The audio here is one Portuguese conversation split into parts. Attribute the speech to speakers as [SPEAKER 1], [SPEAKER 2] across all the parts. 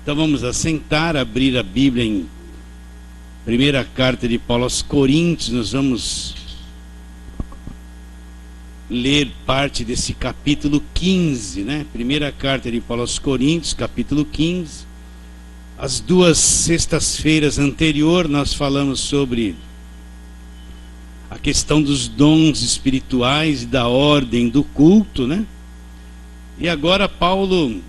[SPEAKER 1] Então vamos assentar, abrir a Bíblia em primeira carta de Paulo aos Coríntios. Nós vamos ler parte desse capítulo 15, né? Primeira carta de Paulo aos Coríntios, capítulo 15. As duas sextas-feiras anteriores nós falamos sobre a questão dos dons espirituais e da ordem do culto, né? E agora Paulo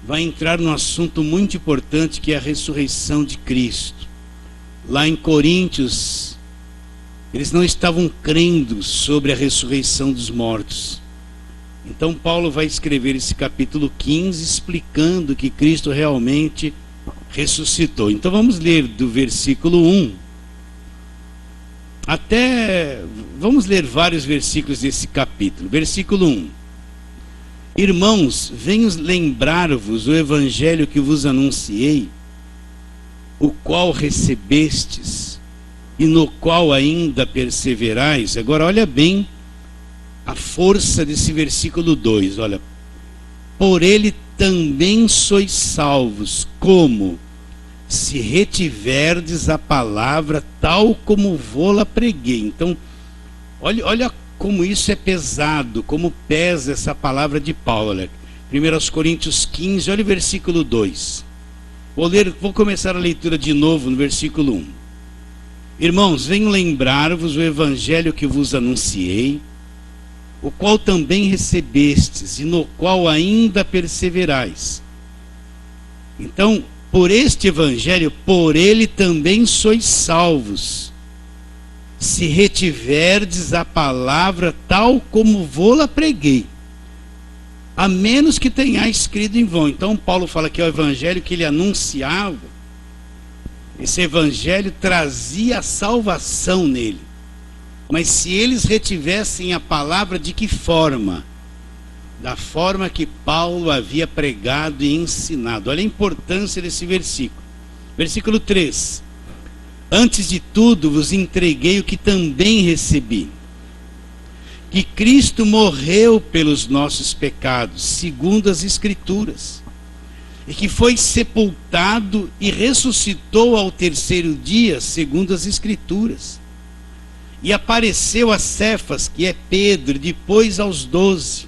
[SPEAKER 1] vai entrar num assunto muito importante, que é a ressurreição de Cristo. Lá em Coríntios, eles não estavam crendo sobre a ressurreição dos mortos. Então Paulo vai escrever esse capítulo 15 explicando que Cristo realmente ressuscitou. Então vamos ler do versículo 1 até... Vamos ler vários versículos desse capítulo. Versículo 1. Irmãos, venho lembrar-vos o evangelho que vos anunciei, o qual recebestes e no qual ainda perseverais. Agora olha bem a força desse versículo 2, olha. Por ele também sois salvos, como se retiverdes a palavra tal como vô-la preguei. Então, olha como isso é pesado, como pesa essa palavra de Paulo. Olha. 1 Coríntios 15, olha o versículo 2. Vou começar a leitura de novo no versículo 1. Irmãos, venho lembrar-vos o evangelho que vos anunciei, o qual também recebestes e no qual ainda perseverais. Então, por este evangelho, por ele também sois salvos, se retiverdes a palavra tal como vô-la preguei, a menos que tenhais crido em vão. Então Paulo fala que é o evangelho que ele anunciava. Esse evangelho trazia a salvação nele. Mas se eles retivessem a palavra, de que forma? Da forma que Paulo havia pregado e ensinado. Olha a importância desse versículo. Versículo 3. Antes de tudo vos entreguei o que também recebi, que Cristo morreu pelos nossos pecados, segundo as Escrituras, e que foi sepultado e ressuscitou ao terceiro dia, segundo as Escrituras, e apareceu a Cefas, que é Pedro, depois aos 12.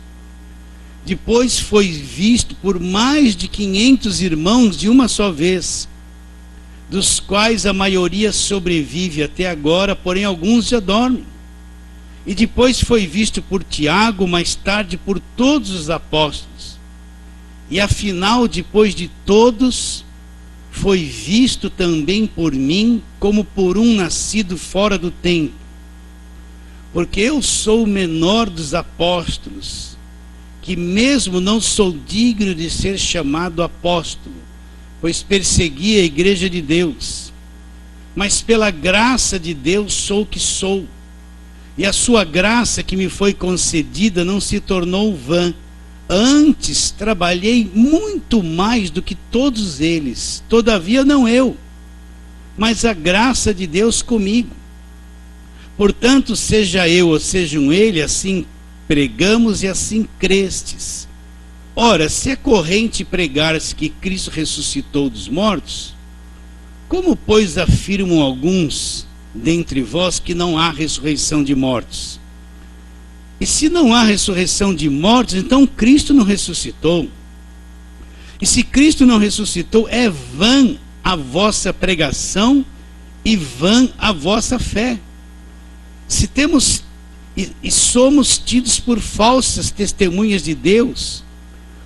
[SPEAKER 1] Depois foi visto por mais de 500 irmãos de uma só vez, dos quais a maioria sobrevive até agora, porém alguns já dormem. E depois foi visto por Tiago, mais tarde por todos os apóstolos. E afinal, depois de todos, foi visto também por mim, como por um nascido fora do tempo. Porque eu sou o menor dos apóstolos, que mesmo não sou digno de ser chamado apóstolo, pois persegui a igreja de Deus. Mas pela graça de Deus sou o que sou. E a sua graça que me foi concedida não se tornou vã. Antes trabalhei muito mais do que todos eles. Todavia não eu, mas a graça de Deus comigo. Portanto, seja eu ou sejam ele, assim pregamos e assim crestes. Ora, se é corrente pregar-se que Cristo ressuscitou dos mortos, como, pois, afirmam alguns dentre vós que não há ressurreição de mortos? E se não há ressurreição de mortos, então Cristo não ressuscitou. E se Cristo não ressuscitou, é vã a vossa pregação e vã a vossa fé. Se temos e somos tidos por falsas testemunhas de Deus,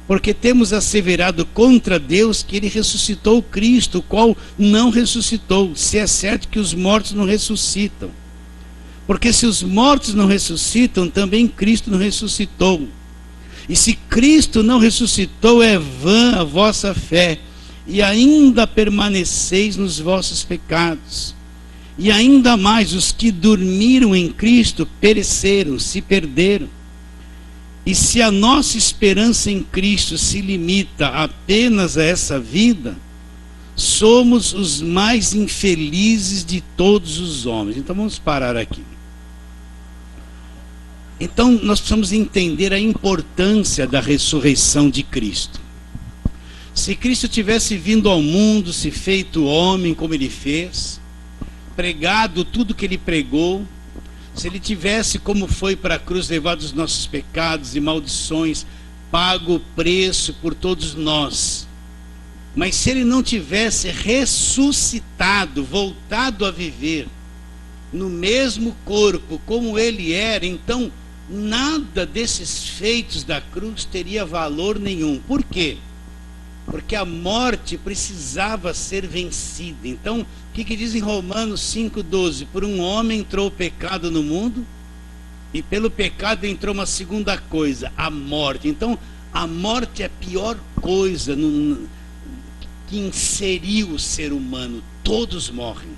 [SPEAKER 1] porque temos asseverado contra Deus que ele ressuscitou Cristo, o qual não ressuscitou, se é certo que os mortos não ressuscitam. Porque se os mortos não ressuscitam, também Cristo não ressuscitou. E se Cristo não ressuscitou, é vã a vossa fé, e ainda permaneceis nos vossos pecados. E ainda mais, os que dormiram em Cristo pereceram, se perderam. E se a nossa esperança em Cristo se limita apenas a essa vida, somos os mais infelizes de todos os homens. Então vamos parar aqui. Então nós precisamos entender a importância da ressurreição de Cristo. Se Cristo tivesse vindo ao mundo, se feito homem como ele fez, pregado tudo que ele pregou, se ele tivesse, como foi para a cruz, levado os nossos pecados e maldições, pago o preço por todos nós, mas se ele não tivesse ressuscitado, voltado a viver no mesmo corpo como ele era, então nada desses feitos da cruz teria valor nenhum. Por quê? Porque a morte precisava ser vencida. Então, o que diz em Romanos 5,12? Por um homem entrou o pecado no mundo, e pelo pecado entrou uma segunda coisa, a morte. Então, a morte é a pior coisa que inseriu o ser humano. Todos morrem.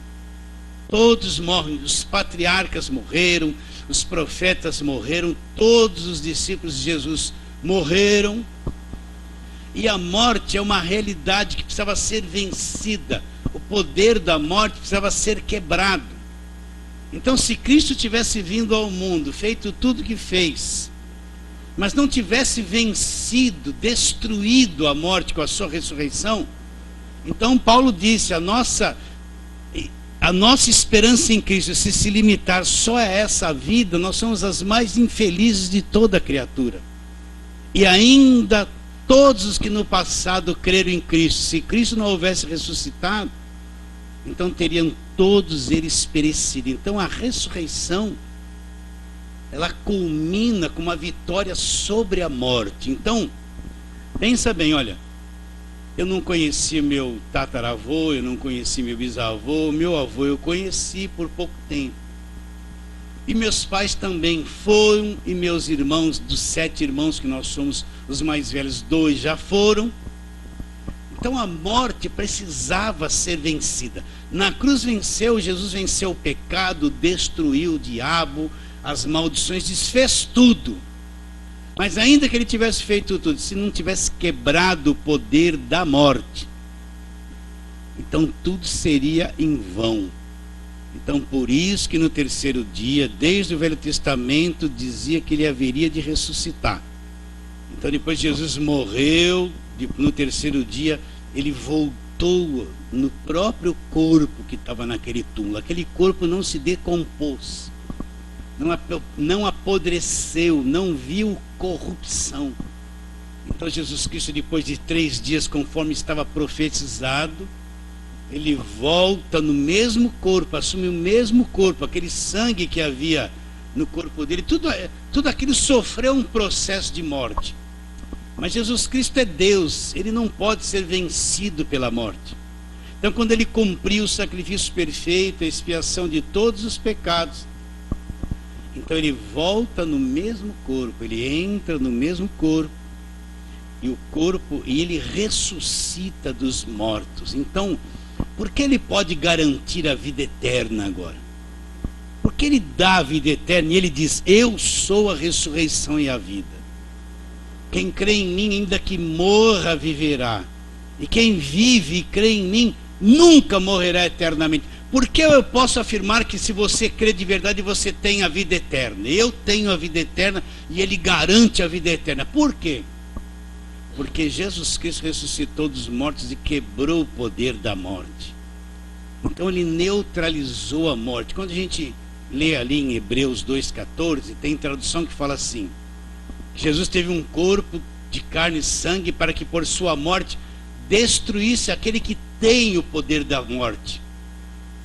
[SPEAKER 1] Todos morrem. Os patriarcas morreram, os profetas morreram, todos os discípulos de Jesus morreram. E a morte é uma realidade que precisava ser vencida. O poder da morte precisava ser quebrado. Então, se Cristo tivesse vindo ao mundo, feito tudo que fez, mas não tivesse vencido, destruído a morte com a sua ressurreição, então Paulo disse, a nossa esperança em Cristo, se limitar só a essa vida, nós somos as mais infelizes de toda a criatura. E ainda todos os que no passado creram em Cristo, se Cristo não houvesse ressuscitado, então teriam todos eles perecido. Então a ressurreição, ela culmina com uma vitória sobre a morte. Então, pensa bem, olha, eu não conheci meu tataravô, eu não conheci meu bisavô, meu avô eu conheci por pouco tempo. E meus pais também foram, e meus irmãos, dos 7 irmãos que nós somos os mais velhos, 2 já foram. Então a morte precisava ser vencida. Na cruz venceu, Jesus venceu o pecado, destruiu o diabo, as maldições, desfez tudo. Mas ainda que ele tivesse feito tudo, se não tivesse quebrado o poder da morte, então tudo seria em vão. Então por isso que no terceiro dia, desde o Velho Testamento, dizia que ele haveria de ressuscitar. Então depois Jesus morreu, no terceiro dia ele voltou no próprio corpo que estava naquele túmulo. Aquele corpo não se decompôs, não apodreceu, não viu corrupção. Então Jesus Cristo, depois de 3 dias, conforme estava profetizado, ele volta no mesmo corpo, assume o mesmo corpo, aquele sangue que havia no corpo dele, tudo aquilo sofreu um processo de morte. Mas Jesus Cristo é Deus, ele não pode ser vencido pela morte. Então quando ele cumpriu o sacrifício perfeito, a expiação de todos os pecados, então ele volta no mesmo corpo, ele entra no mesmo corpo, e ele ressuscita dos mortos. Então, por que ele pode garantir a vida eterna agora? Porque ele dá a vida eterna e ele diz, eu sou a ressurreição e a vida. Quem crê em mim, ainda que morra, viverá. E quem vive e crê em mim, nunca morrerá eternamente. Por que eu posso afirmar que se você crê de verdade, você tem a vida eterna? Eu tenho a vida eterna e ele garante a vida eterna. Por quê? Porque Jesus Cristo ressuscitou dos mortos e quebrou o poder da morte. Então ele neutralizou a morte. Quando a gente lê ali em Hebreus 2,14, tem tradução que fala assim: Jesus teve um corpo de carne e sangue para que por sua morte destruísse aquele que tem o poder da morte.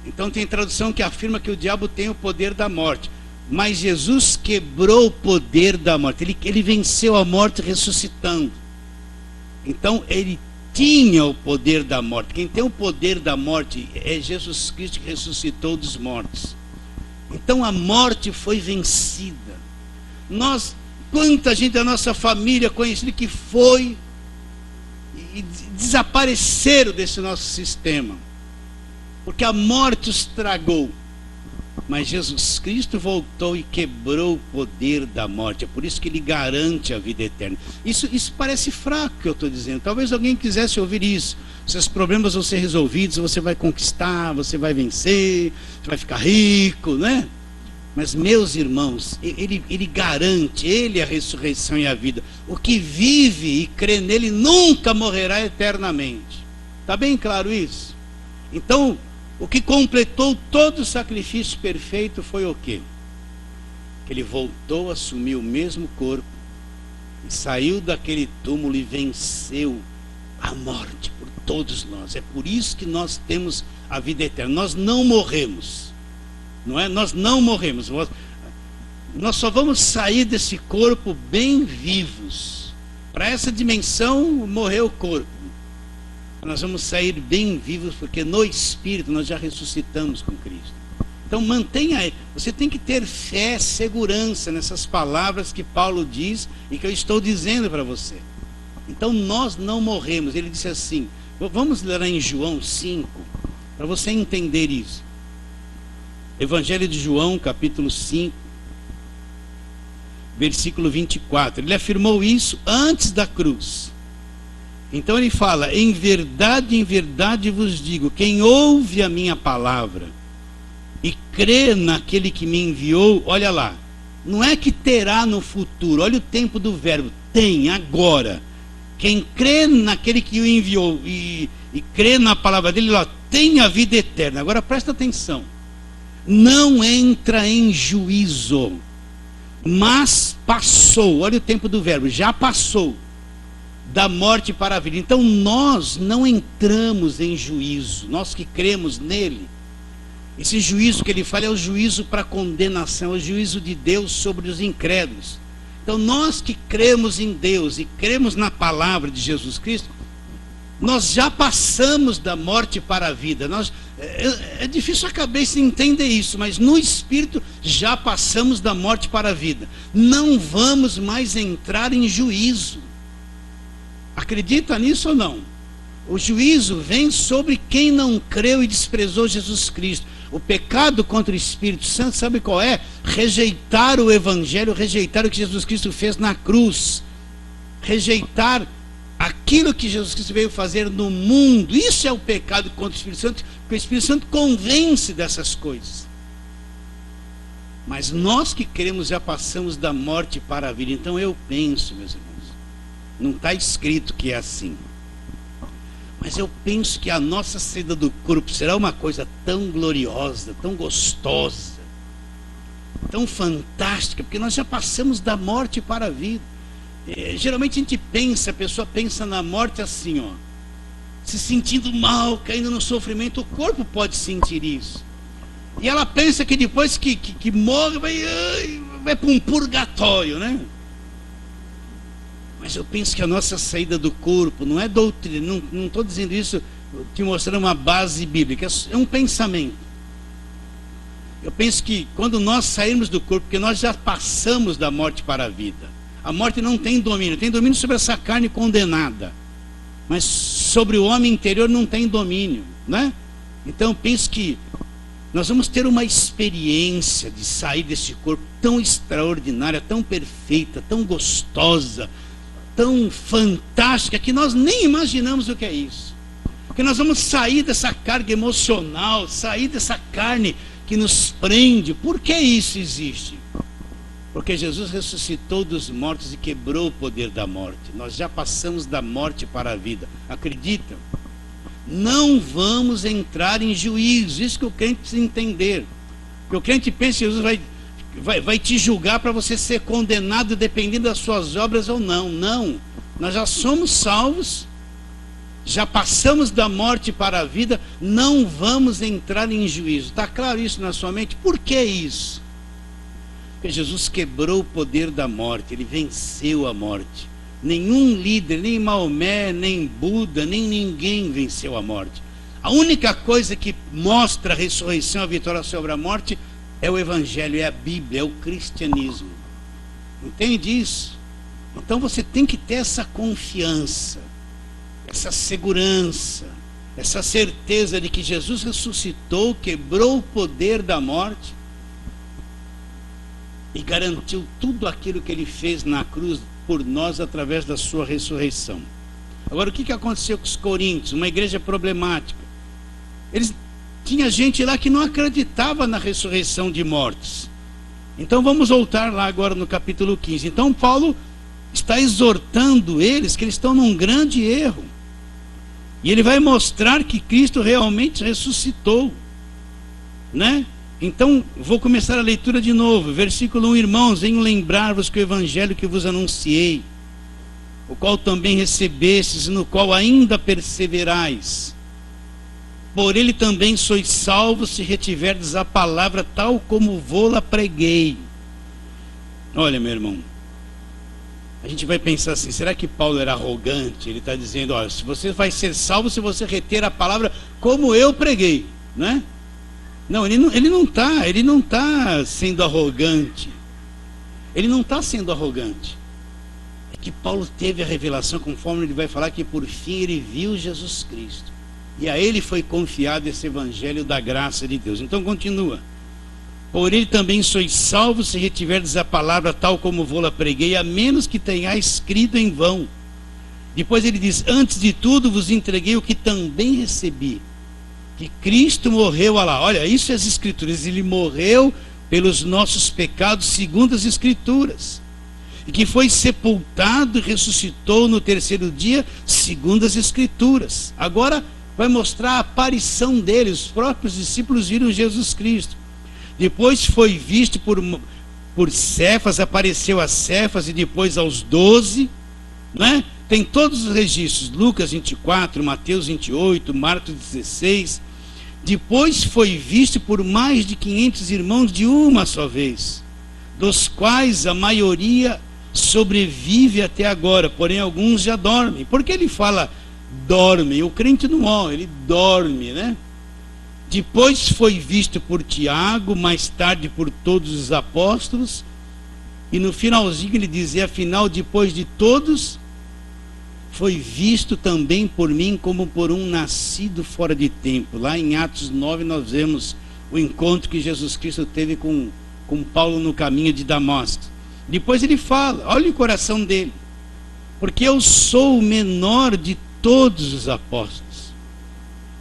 [SPEAKER 1] Então tem tradução que afirma que o diabo tem o poder da morte, mas Jesus quebrou o poder da morte, ele venceu a morte ressuscitando. Então ele tinha o poder da morte. Quem tem o poder da morte é Jesus Cristo, que ressuscitou dos mortos. Então a morte foi vencida. Quanta gente da nossa família conhecida que foi e desapareceram desse nosso sistema, porque a morte os tragou. Mas Jesus Cristo voltou e quebrou o poder da morte. É por isso que ele garante a vida eterna. Isso parece fraco que eu estou dizendo. Talvez alguém quisesse ouvir isso. Seus problemas vão ser resolvidos, você vai conquistar, você vai vencer, você vai ficar rico, né? Mas, meus irmãos, ele garante, ele é a ressurreição e a vida. O que vive e crê nele nunca morrerá eternamente. Está bem claro isso? Então, o que completou todo o sacrifício perfeito foi o quê? Que ele voltou a assumir o mesmo corpo e saiu daquele túmulo e venceu a morte por todos nós. É por isso que nós temos a vida eterna. Nós não morremos, não é? Nós não morremos. Nós só vamos sair desse corpo bem vivos. Para essa dimensão morreu o corpo. Nós vamos sair bem vivos porque no Espírito nós já ressuscitamos com Cristo. Então mantenha, você tem que ter fé, segurança nessas palavras que Paulo diz e que eu estou dizendo para você. Então nós não morremos. Ele disse assim, vamos ler em João 5, para você entender isso. Evangelho de João, capítulo 5, versículo 24. Ele afirmou isso antes da cruz. Então ele fala, em verdade vos digo, quem ouve a minha palavra e crê naquele que me enviou, olha lá, não é que terá no futuro, olha o tempo do verbo, tem, agora. Quem crê naquele que o enviou e crê na palavra dele, ó, tem a vida eterna. Agora presta atenção, não entra em juízo, mas passou, olha o tempo do verbo, já passou da morte para a vida. Então nós não entramos em juízo, nós que cremos nele. Esse juízo que ele fala é o juízo para condenação, é o juízo de Deus sobre os incrédulos. Então nós que cremos em Deus e cremos na palavra de Jesus Cristo, nós já passamos da morte para a vida. É difícil a cabeça entender isso, mas no Espírito já passamos da morte para a vida. Não vamos mais entrar em juízo. Acredita nisso ou não? O juízo vem sobre quem não creu e desprezou Jesus Cristo. O pecado contra o Espírito Santo, sabe qual é? Rejeitar o Evangelho, rejeitar o que Jesus Cristo fez na cruz. Rejeitar aquilo que Jesus Cristo veio fazer no mundo. Isso é o pecado contra o Espírito Santo, porque o Espírito Santo convence dessas coisas. Mas nós que cremos já passamos da morte para a vida. Então eu penso, meus irmãos, não está escrito que é assim, mas eu penso que a nossa saída do corpo será uma coisa tão gloriosa, tão gostosa, tão fantástica, porque nós já passamos da morte para a vida. Geralmente a gente pensa, a pessoa pensa na morte assim, ó, se sentindo mal, caindo no sofrimento. O corpo pode sentir isso, e ela pensa que depois que morre vai para um purgatório, né? Mas eu penso que a nossa saída do corpo não é doutrina, não estou dizendo isso te mostrando uma base bíblica, é um pensamento. Eu penso que quando nós sairmos do corpo, porque nós já passamos da morte para a vida, a morte não tem domínio sobre essa carne condenada, mas sobre o homem interior não tem domínio, né? Então eu penso que nós vamos ter uma experiência de sair desse corpo tão extraordinária, tão perfeita, tão gostosa, tão fantástica, que nós nem imaginamos o que é isso. Porque nós vamos sair dessa carga emocional, sair dessa carne que nos prende. Por que isso existe? Porque Jesus ressuscitou dos mortos e quebrou o poder da morte. Nós já passamos da morte para a vida. Acreditam? Não vamos entrar em juízo. Isso que o crente precisa entender. Porque o crente pensa que Jesus vai te julgar para você ser condenado dependendo das suas obras ou não. Não, nós já somos salvos, já passamos da morte para a vida, não vamos entrar em juízo. Está claro isso na sua mente? Por que isso? Porque Jesus quebrou o poder da morte, ele venceu a morte. Nenhum líder, nem Maomé, nem Buda, nem ninguém venceu a morte. A única coisa que mostra a ressurreição, a vitória sobre a morte, é o Evangelho, é a Bíblia, é o cristianismo. Entende isso? Então você tem que ter essa confiança, essa segurança, essa certeza de que Jesus ressuscitou, quebrou o poder da morte e garantiu tudo aquilo que ele fez na cruz por nós através da sua ressurreição. Agora, o que aconteceu com os coríntios? Uma igreja problemática. Tinha gente lá que não acreditava na ressurreição de mortos. Então vamos voltar lá agora no capítulo 15. Então Paulo está exortando eles que eles estão num grande erro. E ele vai mostrar que Cristo realmente ressuscitou, né? Então vou começar a leitura de novo. Versículo 1: Irmãos, venho lembrar-vos que o evangelho que vos anunciei, o qual também recebestes e no qual ainda perseverais, por ele também sois salvos se retiverdes a palavra tal como vô-la preguei. Olha, meu irmão, a gente vai pensar assim, será que Paulo era arrogante? Ele está dizendo, olha, se você vai ser salvo se você reter a palavra como eu preguei, né? Não, ele não está sendo arrogante. Ele não está sendo arrogante. É que Paulo teve a revelação, conforme ele vai falar, que por fim ele viu Jesus Cristo. E a ele foi confiado esse evangelho da graça de Deus. Então continua. Por ele também sois salvos se retiverdes a palavra tal como vô-la preguei, a menos que tenhais escrito em vão. Depois ele diz, antes de tudo vos entreguei o que também recebi, que Cristo morreu, olha, isso é as escrituras, ele morreu pelos nossos pecados segundo as escrituras, e que foi sepultado e ressuscitou no terceiro dia segundo as escrituras. Agora vai mostrar a aparição dele, os próprios discípulos viram Jesus Cristo. Depois foi visto por Cefas, apareceu a Cefas e depois aos 12, né? Tem todos os registros, Lucas 24, Mateus 28, Marcos 16. Depois foi visto por mais de 500 irmãos de uma só vez, dos quais a maioria sobrevive até agora, porém alguns já dormem. Por que ele fala dorme? O crente não morre, ele dorme, né? Depois foi visto por Tiago, mais tarde por todos os apóstolos, e no finalzinho ele diz, e afinal depois de todos, foi visto também por mim como por um nascido fora de tempo. Lá em Atos 9 nós vemos o encontro que Jesus Cristo teve com Paulo no caminho de Damasco. Depois ele fala, olha o coração dele, porque eu sou o menor de todos os apóstolos,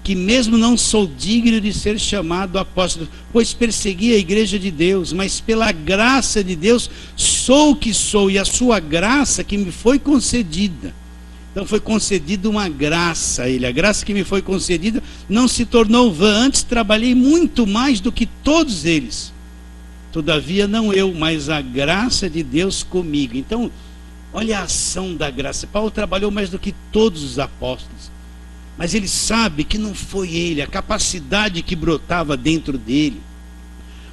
[SPEAKER 1] que mesmo não sou digno de ser chamado apóstolo, pois persegui a igreja de Deus, mas pela graça de Deus sou o que sou, e a sua graça que me foi concedida. Então foi concedida uma graça a ele, a graça que me foi concedida não se tornou vã, antes trabalhei muito mais do que todos eles, todavia não eu, mas a graça de Deus comigo. Então olha a ação da graça. Paulo trabalhou mais do que todos os apóstolos, mas ele sabe que não foi ele, a capacidade que brotava dentro dele,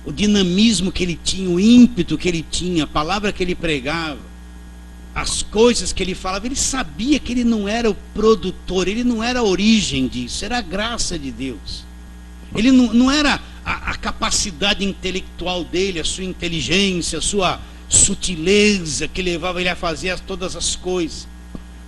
[SPEAKER 1] o dinamismo que ele tinha, o ímpeto que ele tinha, a palavra que ele pregava, as coisas que ele falava. Ele sabia que ele não era o produtor, ele não era a origem disso, era a graça de Deus. Ele não era a capacidade intelectual dele, a sua inteligência, a sua sutileza que levava ele a fazer todas as coisas,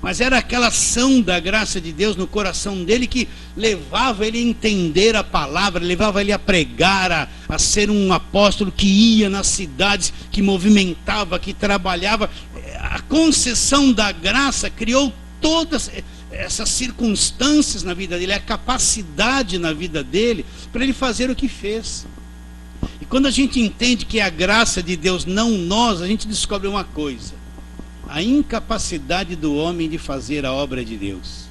[SPEAKER 1] mas era aquela ação da graça de Deus no coração dele que levava ele a entender a palavra, levava ele a pregar, a ser um apóstolo que ia nas cidades, que movimentava, que trabalhava. A concessão da graça criou todas essas circunstâncias na vida dele, a capacidade na vida dele para ele fazer o que fez. E quando a gente entende que é a graça de Deus, não nós, a gente descobre uma coisa: a incapacidade do homem de fazer a obra de Deus.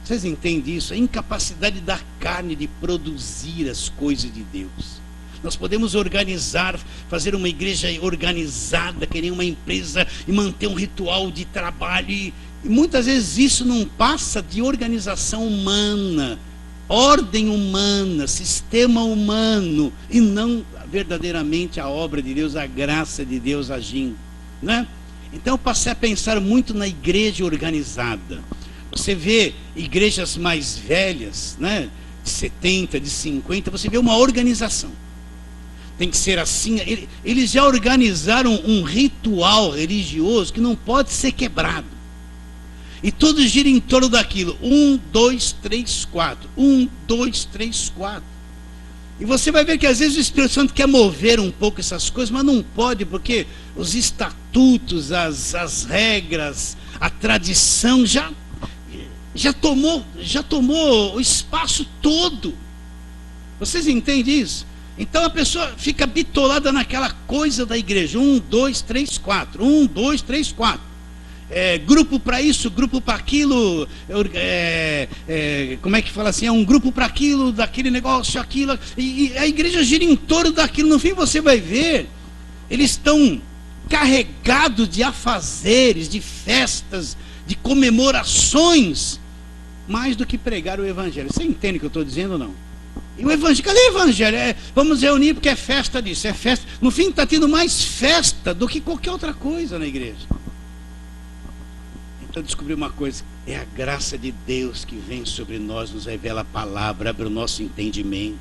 [SPEAKER 1] Vocês entendem isso? A incapacidade da carne de produzir as coisas de Deus. Nós podemos organizar, fazer uma igreja organizada, querer uma empresa e manter um ritual de trabalho, e muitas vezes isso não passa de organização humana, ordem humana, sistema humano, e não verdadeiramente a obra de Deus, a graça de Deus agindo, né? Então eu passei a pensar muito na igreja organizada. Você vê igrejas mais velhas, né, de 70, de 50, você vê uma organização. Tem que ser assim. Eles já organizaram um ritual religioso que não pode ser quebrado. E tudo gira em torno daquilo. 1, 2, 3, 4. 1, 2, 3, 4. E você vai ver que às vezes o Espírito Santo quer mover um pouco essas coisas, mas não pode, porque os estatutos, as regras, a tradição já tomou o espaço todo. Vocês entendem isso? Então a pessoa fica bitolada naquela coisa da igreja. 1, 2, 3, 4. 1, 2, 3, 4. Grupo para isso, grupo para aquilo. Como é que fala assim? É um grupo para aquilo, daquele negócio, aquilo. E a igreja gira em torno daquilo. No fim você vai ver, eles estão carregados de afazeres, de festas, de comemorações, mais do que pregar o evangelho. Você entende o que eu estou dizendo ou não? E o evangelho, cadê o evangelho? Vamos reunir porque é festa disso, é festa. No fim está tendo mais festa do que qualquer outra coisa na igreja. Então eu descobri uma coisa, é a graça de Deus que vem sobre nós, nos revela a palavra, abre o nosso entendimento,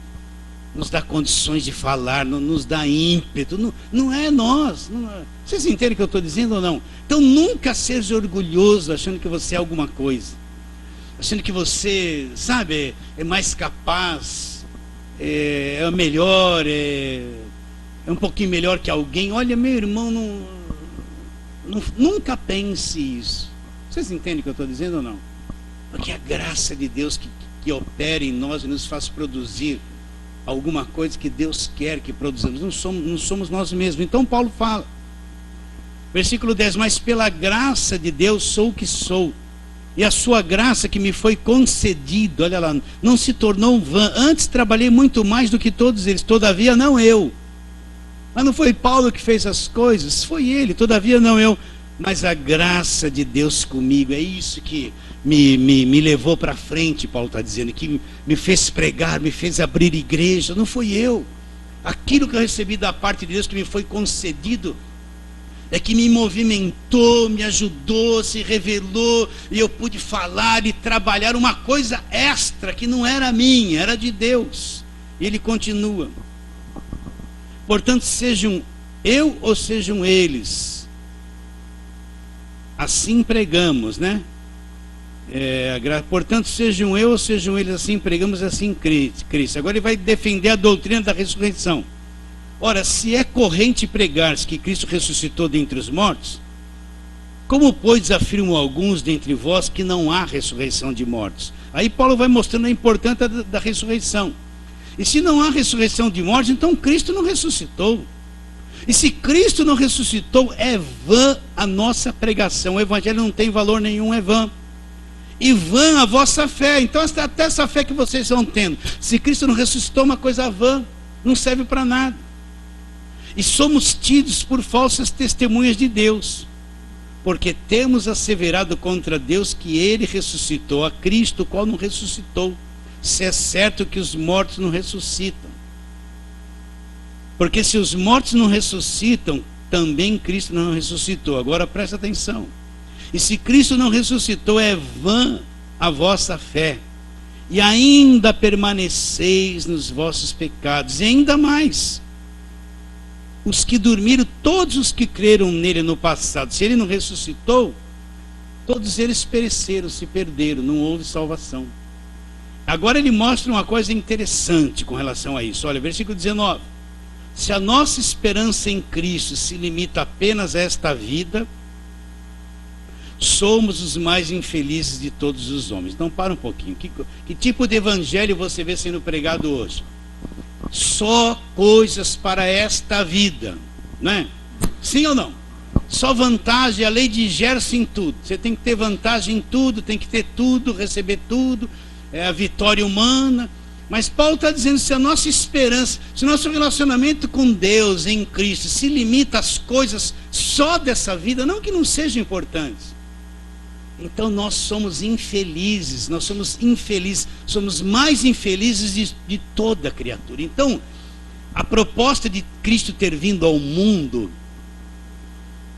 [SPEAKER 1] nos dá condições de falar, nos dá ímpeto, não é nós. Vocês entendem o que eu estou dizendo ou não? Então nunca seja orgulhoso achando que você é alguma coisa, achando que você, sabe, é mais capaz, é melhor, é um pouquinho melhor que alguém. Olha, meu irmão, nunca pense isso. Vocês entendem o que eu estou dizendo ou não? Porque a graça de Deus que opera em nós e nos faz produzir alguma coisa que Deus quer que produzamos. Não somos nós mesmos. Então Paulo fala, versículo 10, mas pela graça de Deus sou o que sou, e a sua graça que me foi concedida, olha lá, não se tornou vã. Antes trabalhei muito mais do que todos eles, todavia não eu. Mas não foi Paulo que fez as coisas, foi ele, todavia não eu. Mas a graça de Deus comigo, é isso que me levou para frente, Paulo está dizendo, que me fez pregar, me fez abrir igreja, não fui eu. Aquilo que eu recebi da parte de Deus que me foi concedido, é que me movimentou, me ajudou, se revelou, e eu pude falar e trabalhar uma coisa extra, que não era minha, era de Deus. E ele continua, portanto sejam eu ou sejam eles, assim pregamos, né? Portanto, sejam eu ou sejam eles, assim pregamos, assim Cristo. Agora ele vai defender a doutrina da ressurreição. Ora, se é corrente pregar-se que Cristo ressuscitou dentre os mortos, como, pois, afirmam alguns dentre vós que não há ressurreição de mortos? Aí Paulo vai mostrando a importância da ressurreição. E se não há ressurreição de mortos, então Cristo não ressuscitou. E se Cristo não ressuscitou, é vã a nossa pregação. O evangelho não tem valor nenhum, é vã. E vã a vossa fé. Então até essa fé que vocês estão tendo, se Cristo não ressuscitou, é uma coisa vã, não serve para nada. E somos tidos por falsas testemunhas de Deus, porque temos asseverado contra Deus que ele ressuscitou a Cristo, o qual não ressuscitou, se é certo que os mortos não ressuscitam. Porque se os mortos não ressuscitam, também Cristo não ressuscitou. Agora presta atenção. E se Cristo não ressuscitou, é vã a vossa fé, e ainda permaneceis nos vossos pecados. E ainda mais, os que dormiram, todos os que creram nele no passado, se ele não ressuscitou, todos eles pereceram, se perderam, não houve salvação. Agora ele mostra uma coisa interessante com relação a isso. Olha, versículo 19. Se a nossa esperança em Cristo se limita apenas a esta vida, somos os mais infelizes de todos os homens. Então para um pouquinho, que tipo de evangelho você vê sendo pregado hoje? Só coisas para esta vida, não é? Sim ou não? Só vantagem, a lei de Gerson em tudo. Você tem que ter vantagem em tudo, tem que ter tudo, receber tudo, é a vitória humana. Mas Paulo está dizendo, se a nossa esperança, se o nosso relacionamento com Deus em Cristo se limita às coisas só dessa vida, não que não sejam importantes, então nós somos infelizes, somos mais infelizes de toda criatura. Então, a proposta de Cristo ter vindo ao mundo,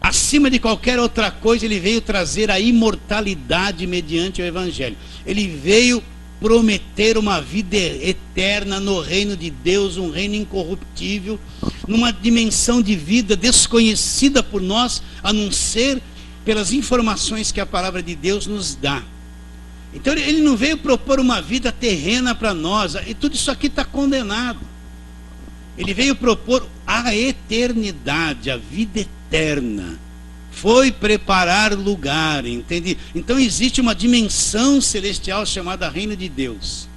[SPEAKER 1] acima de qualquer outra coisa, ele veio trazer a imortalidade mediante o Evangelho. Ele veio prometer uma vida eterna no reino de Deus, um reino incorruptível, numa dimensão de vida desconhecida por nós, a não ser pelas informações que a palavra de Deus nos dá. Então ele não veio propor uma vida terrena para nós, e tudo isso aqui está condenado. Ele veio propor a eternidade, a vida eterna. Foi preparar lugar, entende? Então existe uma dimensão celestial chamada Reino de Deus,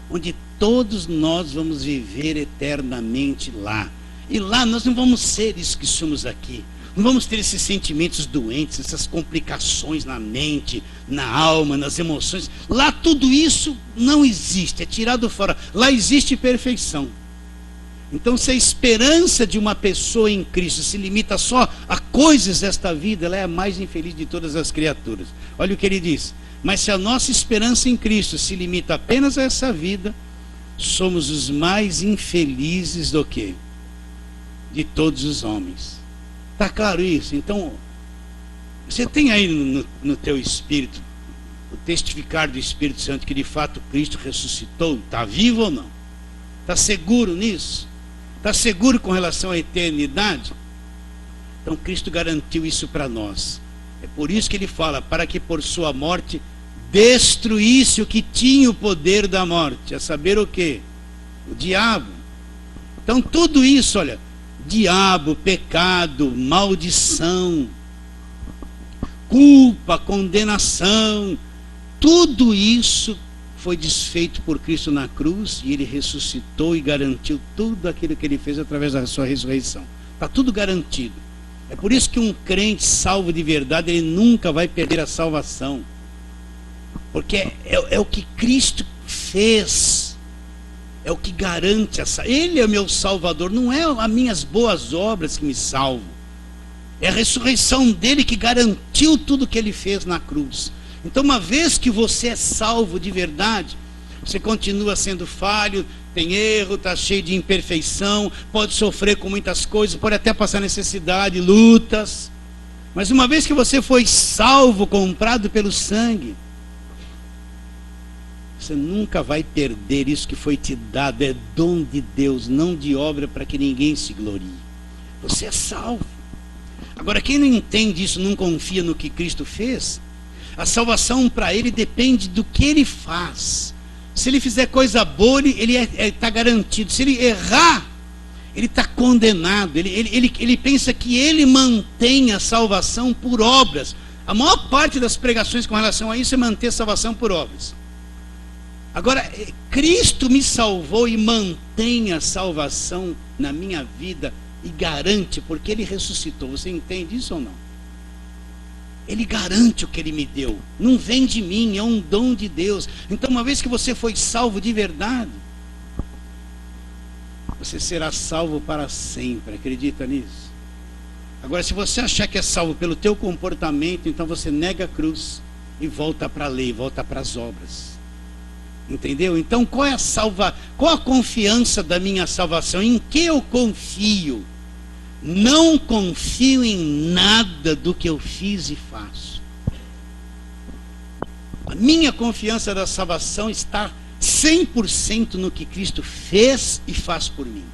[SPEAKER 1] onde todos nós vamos viver eternamente lá. E lá nós não vamos ser isso que somos aqui. Não vamos ter esses sentimentos doentes, essas complicações na mente, na alma, nas emoções. Lá tudo isso não existe, é tirado fora. Lá existe perfeição. Então, se a esperança de uma pessoa em Cristo se limita só a coisas desta vida, ela é a mais infeliz de todas as criaturas. Olha o que ele diz. Mas se a nossa esperança em Cristo se limita apenas a essa vida, somos os mais infelizes do que? De todos os homens. Está claro isso? Então, você tem aí no teu espírito o testificar do Espírito Santo que de fato Cristo ressuscitou? Está vivo ou não? Está seguro nisso? Está seguro com relação à eternidade? Então Cristo garantiu isso para nós. É por isso que ele fala, para que por sua morte destruísse o que tinha o poder da morte. A saber o quê? O diabo. Então tudo isso, olha, diabo, pecado, maldição, culpa, condenação, tudo isso foi desfeito por Cristo na cruz, e ele ressuscitou e garantiu tudo aquilo que ele fez através da sua ressurreição. Está tudo garantido. É por isso que um crente salvo de verdade, ele nunca vai perder a salvação, porque é o que Cristo fez, é o que garante ele é o meu salvador, não é as minhas boas obras que me salvam, é a ressurreição dele que garantiu tudo que ele fez na cruz. Então, uma vez que você é salvo de verdade, você continua sendo falho, tem erro, está cheio de imperfeição, pode sofrer com muitas coisas, pode até passar necessidade, lutas. Mas uma vez que você foi salvo, comprado pelo sangue, você nunca vai perder isso que foi te dado. É dom de Deus, não de obra para que ninguém se glorie. Você é salvo. Agora, quem não entende isso, não confia no que Cristo fez, a salvação para ele depende do que ele faz. Se ele fizer coisa boa, ele está garantido. Se ele errar, ele está condenado. Ele pensa que ele mantém a salvação por obras. A maior parte das pregações com relação a isso é manter a salvação por obras. Agora, Cristo me salvou e mantém a salvação na minha vida e garante, porque ele ressuscitou. Você entende isso ou não? Ele garante o que ele me deu. Não vem de mim, é um dom de Deus. Então, uma vez que você foi salvo de verdade, você será salvo para sempre. Acredita nisso? Agora, se você achar que é salvo pelo teu comportamento, então você nega a cruz e volta para a lei, volta para as obras. Entendeu? Então, qual a confiança da minha salvação? Em que eu confio? Não confio em nada do que eu fiz e faço. A minha confiança da salvação está 100% no que Cristo fez e faz por mim.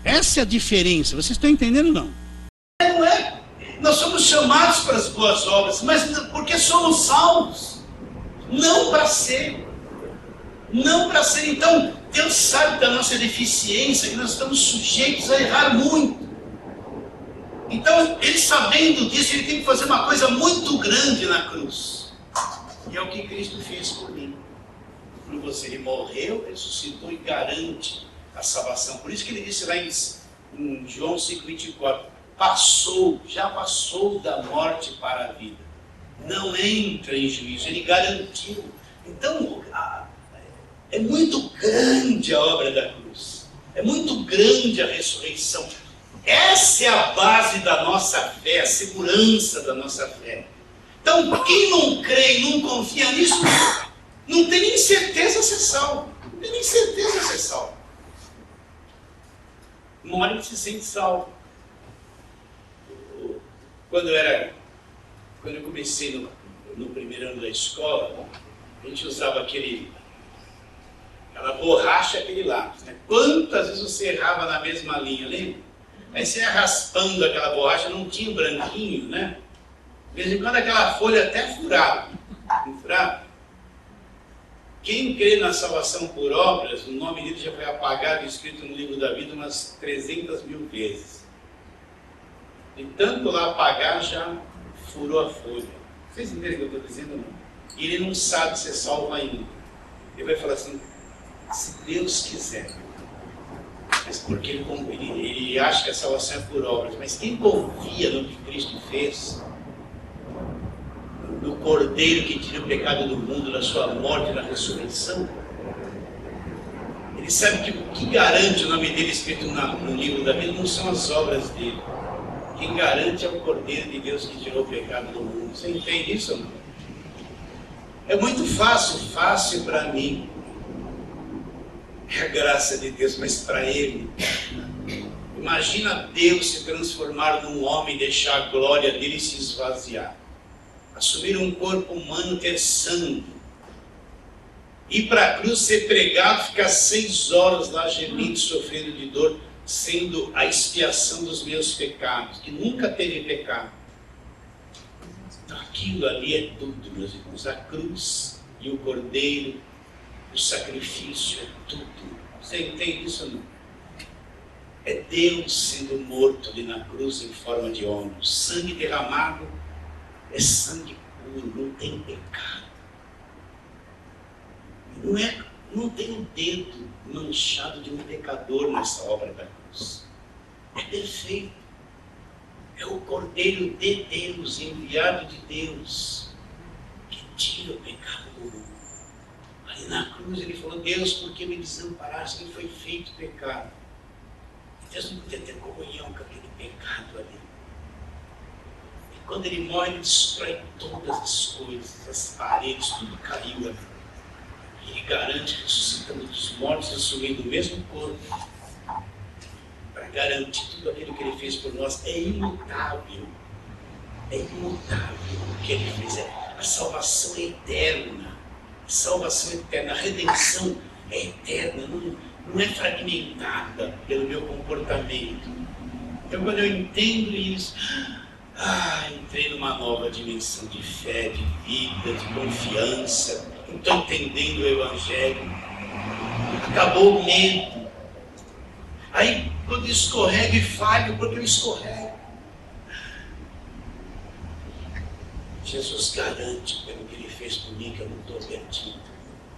[SPEAKER 1] Essa é a diferença. Vocês estão entendendo ou não? Não é. Nós somos chamados para as boas obras, mas porque somos salvos. Não para ser. Não para ser. Então, Deus sabe da nossa deficiência, que nós estamos sujeitos a errar muito. Então, ele sabendo disso, ele tem que fazer uma coisa muito grande na cruz. E é o que Cristo fez por mim. Por você, ele morreu, ressuscitou e garante a salvação. Por isso que ele disse lá em João 5,24, já passou da morte para a vida. Não entra em juízo, ele garantiu. Então, é muito grande a obra da cruz. É muito grande a ressurreição. Essa é a base da nossa fé, a segurança da nossa fé. Então, quem não crê e não confia nisso, não tem nem certeza se é salvo. Não tem nem certeza se é salvo. Uma hora ele se sente salvo. Quando eu comecei no primeiro ano da escola, a gente usava aquela borracha, aquele lápis, né? Quantas vezes você errava na mesma linha, lembra? Aí você ia raspando aquela borracha, não tinha o branquinho, né? De vez em quando aquela folha até furava. Quem crê na salvação por obras, o nome dele já foi apagado e escrito no livro da vida umas 300 mil vezes. E tanto lá apagar, já furou a folha. Vocês entendem o que eu estou dizendo? Não? E ele não sabe se é salvo ainda. Ele vai falar assim, Se Deus quiser. Mas porque ele acha que a salvação é por obras. Mas quem confia no que Cristo fez, no Cordeiro que tira o pecado do mundo, na sua morte e na ressurreição, ele sabe que o que garante o nome dele escrito no livro da vida não são as obras dele. Quem garante é o Cordeiro de Deus que tirou o pecado do mundo. Você entende isso ou não? É muito fácil para mim. É a graça de Deus, mas para ele. Imagina Deus se transformar num homem, deixar a glória dele se esvaziar. Assumir um corpo humano, ter sangue. Ir para a cruz, ser pregado, ficar 6 horas lá gemendo, sofrendo de dor, sendo a expiação dos meus pecados, que nunca teve pecado. Então aquilo ali é tudo, meus irmãos. A cruz e o Cordeiro, o sacrifício, é tudo. Você entende isso ou não? É Deus sendo morto ali na cruz em forma de homem. O sangue derramado é sangue puro, não tem pecado. Não tem um dedo manchado de um pecador nessa obra da cruz. É perfeito. É o Cordeiro de Deus, enviado de Deus, que tira o pecado do mundo. Ali na cruz ele falou: Deus, por que me desamparaste? Ele foi feito pecado. Deus não podia ter comunhão com aquele pecado ali. E quando ele morre, ele destrói todas as coisas, as paredes, tudo caiu ali. Ele garante, ressuscitando dos mortos, assumindo o mesmo corpo, para garantir tudo aquilo que ele fez por nós. É imutável. É imutável o que ele fez. A salvação é eterna. A salvação é eterna. A redenção é eterna. Não é fragmentada pelo meu comportamento. Então, quando eu entendo isso, entrei numa nova dimensão de fé, de vida, de confiança. Estou entendendo o Evangelho. Acabou o medo. Aí, quando escorrego e falho, porque eu escorrego, Jesus garante pelo que ele fez por mim que eu não estou perdido.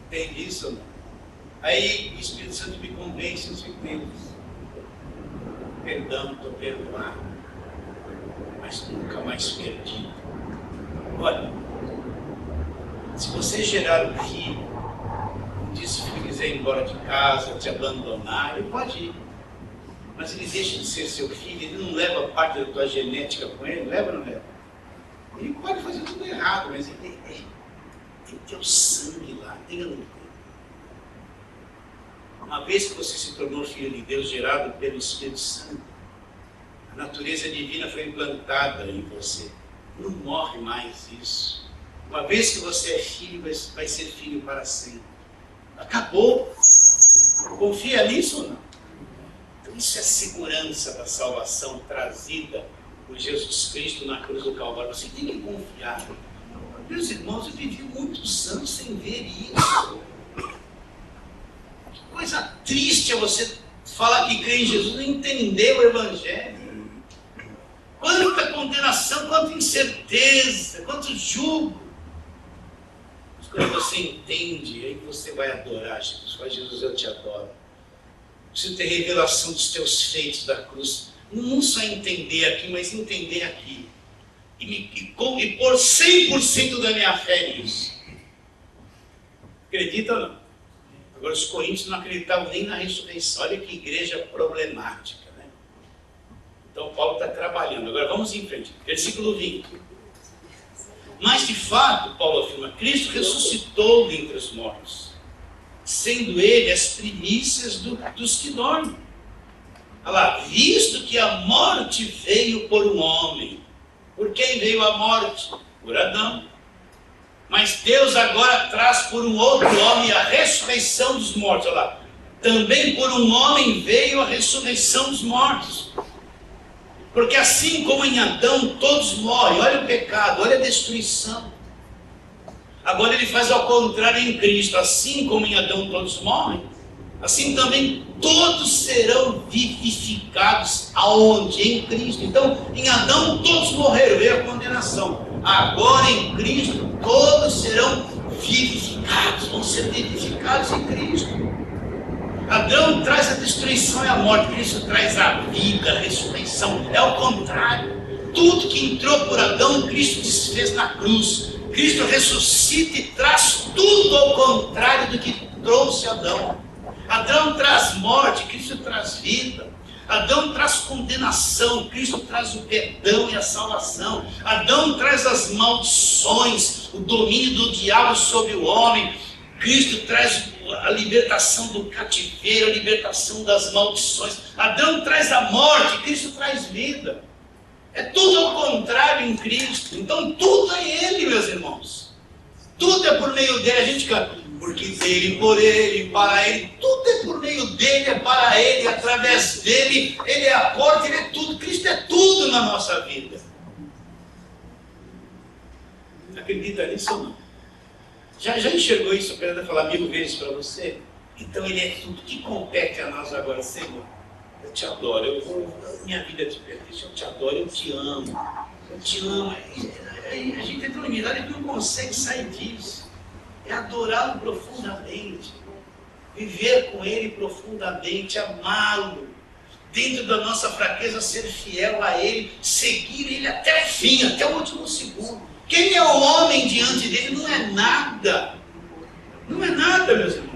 [SPEAKER 1] Entende isso ou não? Aí o Espírito Santo me convence os irmãos. Perdão, estou perdoado, mas nunca mais perdido. Olha, se você gerar um filho, se o filho quiser ir embora de casa, te abandonar, ele pode ir. Mas ele deixa de ser seu filho, ele não leva parte da tua genética com ele, leva ou não leva? Ele pode fazer tudo errado, mas ele tem que ter o sangue lá, tem ou não tem? Uma vez que você se tornou filho de Deus, gerado pelo Espírito Santo, a natureza divina foi implantada em você. Não morre mais isso. Uma vez que você é filho, vai ser filho para sempre. Acabou. Confia nisso ou não? Então isso é a segurança da salvação trazida por Jesus Cristo na cruz do Calvário. Você tem que confiar. Meus irmãos, eu vivi muitos anos sem ver isso. Que coisa triste é você falar que crê em Jesus e entender o Evangelho. Quanta condenação, quanta incerteza, quanto julgo. Mas quando você entende, aí você vai adorar Jesus. Fala: Jesus, eu te adoro. Preciso ter revelação dos teus feitos da cruz. Não só entender aqui, mas entender aqui. E pôr 100% da minha fé nisso. Acredita ou não? Agora os coríntios não acreditavam nem na ressurreição. Olha que igreja problemática, né? Então Paulo está trabalhando. Agora vamos em frente. Versículo 20. Mas de fato, Paulo afirma, Cristo ressuscitou dentre os mortos, sendo ele as primícias dos que dormem. Olha lá, visto que a morte veio por um homem. Por quem veio a morte? Por Adão. Mas Deus agora traz por um outro homem a ressurreição dos mortos. Olha lá, também por um homem veio a ressurreição dos mortos. Porque assim como em Adão todos morrem, olha o pecado, olha a destruição. Agora ele faz ao contrário em Cristo. Assim como em Adão todos morrem, assim também todos serão vivificados. Aonde? Em Cristo. Então, em Adão todos morreram, veio a condenação. Agora em Cristo todos serão vivificados, vão ser vivificados em Cristo. Adão traz a destruição e a morte, Cristo traz a vida, a ressurreição. É o contrário. Tudo que entrou por Adão, Cristo desfez na cruz. Cristo ressuscita e traz tudo ao contrário do que trouxe Adão. Adão traz morte, Cristo traz vida. Adão traz condenação, Cristo traz o perdão e a salvação. Adão traz as maldições, o domínio do diabo sobre o homem. Cristo traz a libertação do cativeiro, a libertação das maldições. Adão traz a morte, Cristo traz vida. É tudo ao contrário em Cristo. Então tudo é Ele, meus irmãos. Tudo é por meio dele. A gente canta, porque dele, por ele, para ele. Tudo é por meio dele, é para ele, através dele. Ele é a porta, ele é tudo. Cristo é tudo na nossa vida. Acredita nisso ou não? Já enxergou isso? Eu quero falar 1000 vezes para você. Então ele é tudo que compete a nós agora, Senhor. Eu te adoro, minha vida te pertence, eu te adoro, eu te amo. Eu te amo. A gente entra numa unidade que não consegue sair disso. É adorá-lo profundamente. Viver com ele profundamente, amá-lo. Dentro da nossa fraqueza, ser fiel a ele, seguir ele até o fim, até o último segundo. Quem é o homem diante dele não é nada. Não é nada, meus irmãos.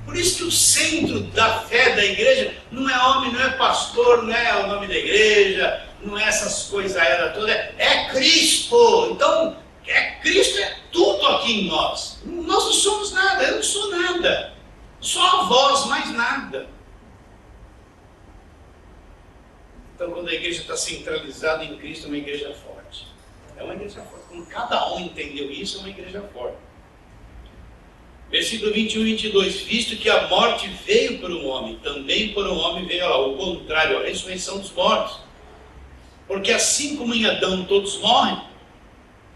[SPEAKER 1] Por isso que o centro da fé da igreja não é homem, não é pastor, não é o nome da igreja, não é essas coisas toda, é Cristo. Então, Cristo é tudo aqui em nós. Nós não somos nada, eu não sou nada. Só a voz, mais nada. Então, quando a igreja está centralizada em Cristo, é uma igreja forte. É uma igreja forte. Quando cada um entendeu isso, é uma igreja forte. Versículo 21 e 22. Visto que a morte veio por um homem, também por um homem veio o contrário, a ressurreição dos mortos. Porque assim como em Adão todos morrem,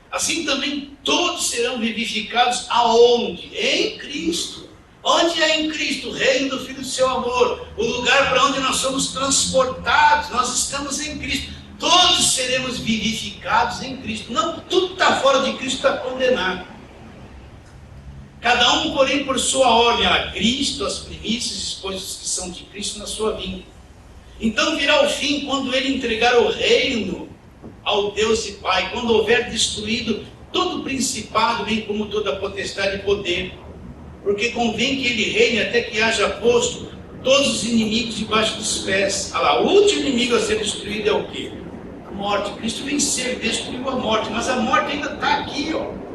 [SPEAKER 1] assim também todos serão vivificados aonde? Em Cristo. Onde é em Cristo? O reino do Filho do seu amor. O lugar para onde nós somos transportados. Nós estamos em Cristo. Todos seremos vivificados em Cristo. Não, tudo que está fora de Cristo está condenado. Cada um, porém, por sua ordem a Cristo, as primícias, coisas que são de Cristo na sua vinda. Então virá o fim quando ele entregar o reino ao Deus e Pai, quando houver destruído todo o principado, bem como toda a potestade e poder. Porque convém que ele reine até que haja posto todos os inimigos debaixo dos pés. Olha lá, o último inimigo a ser destruído é o quê? A morte. Cristo venceu, destruiu a morte, mas a morte ainda está aqui, ó.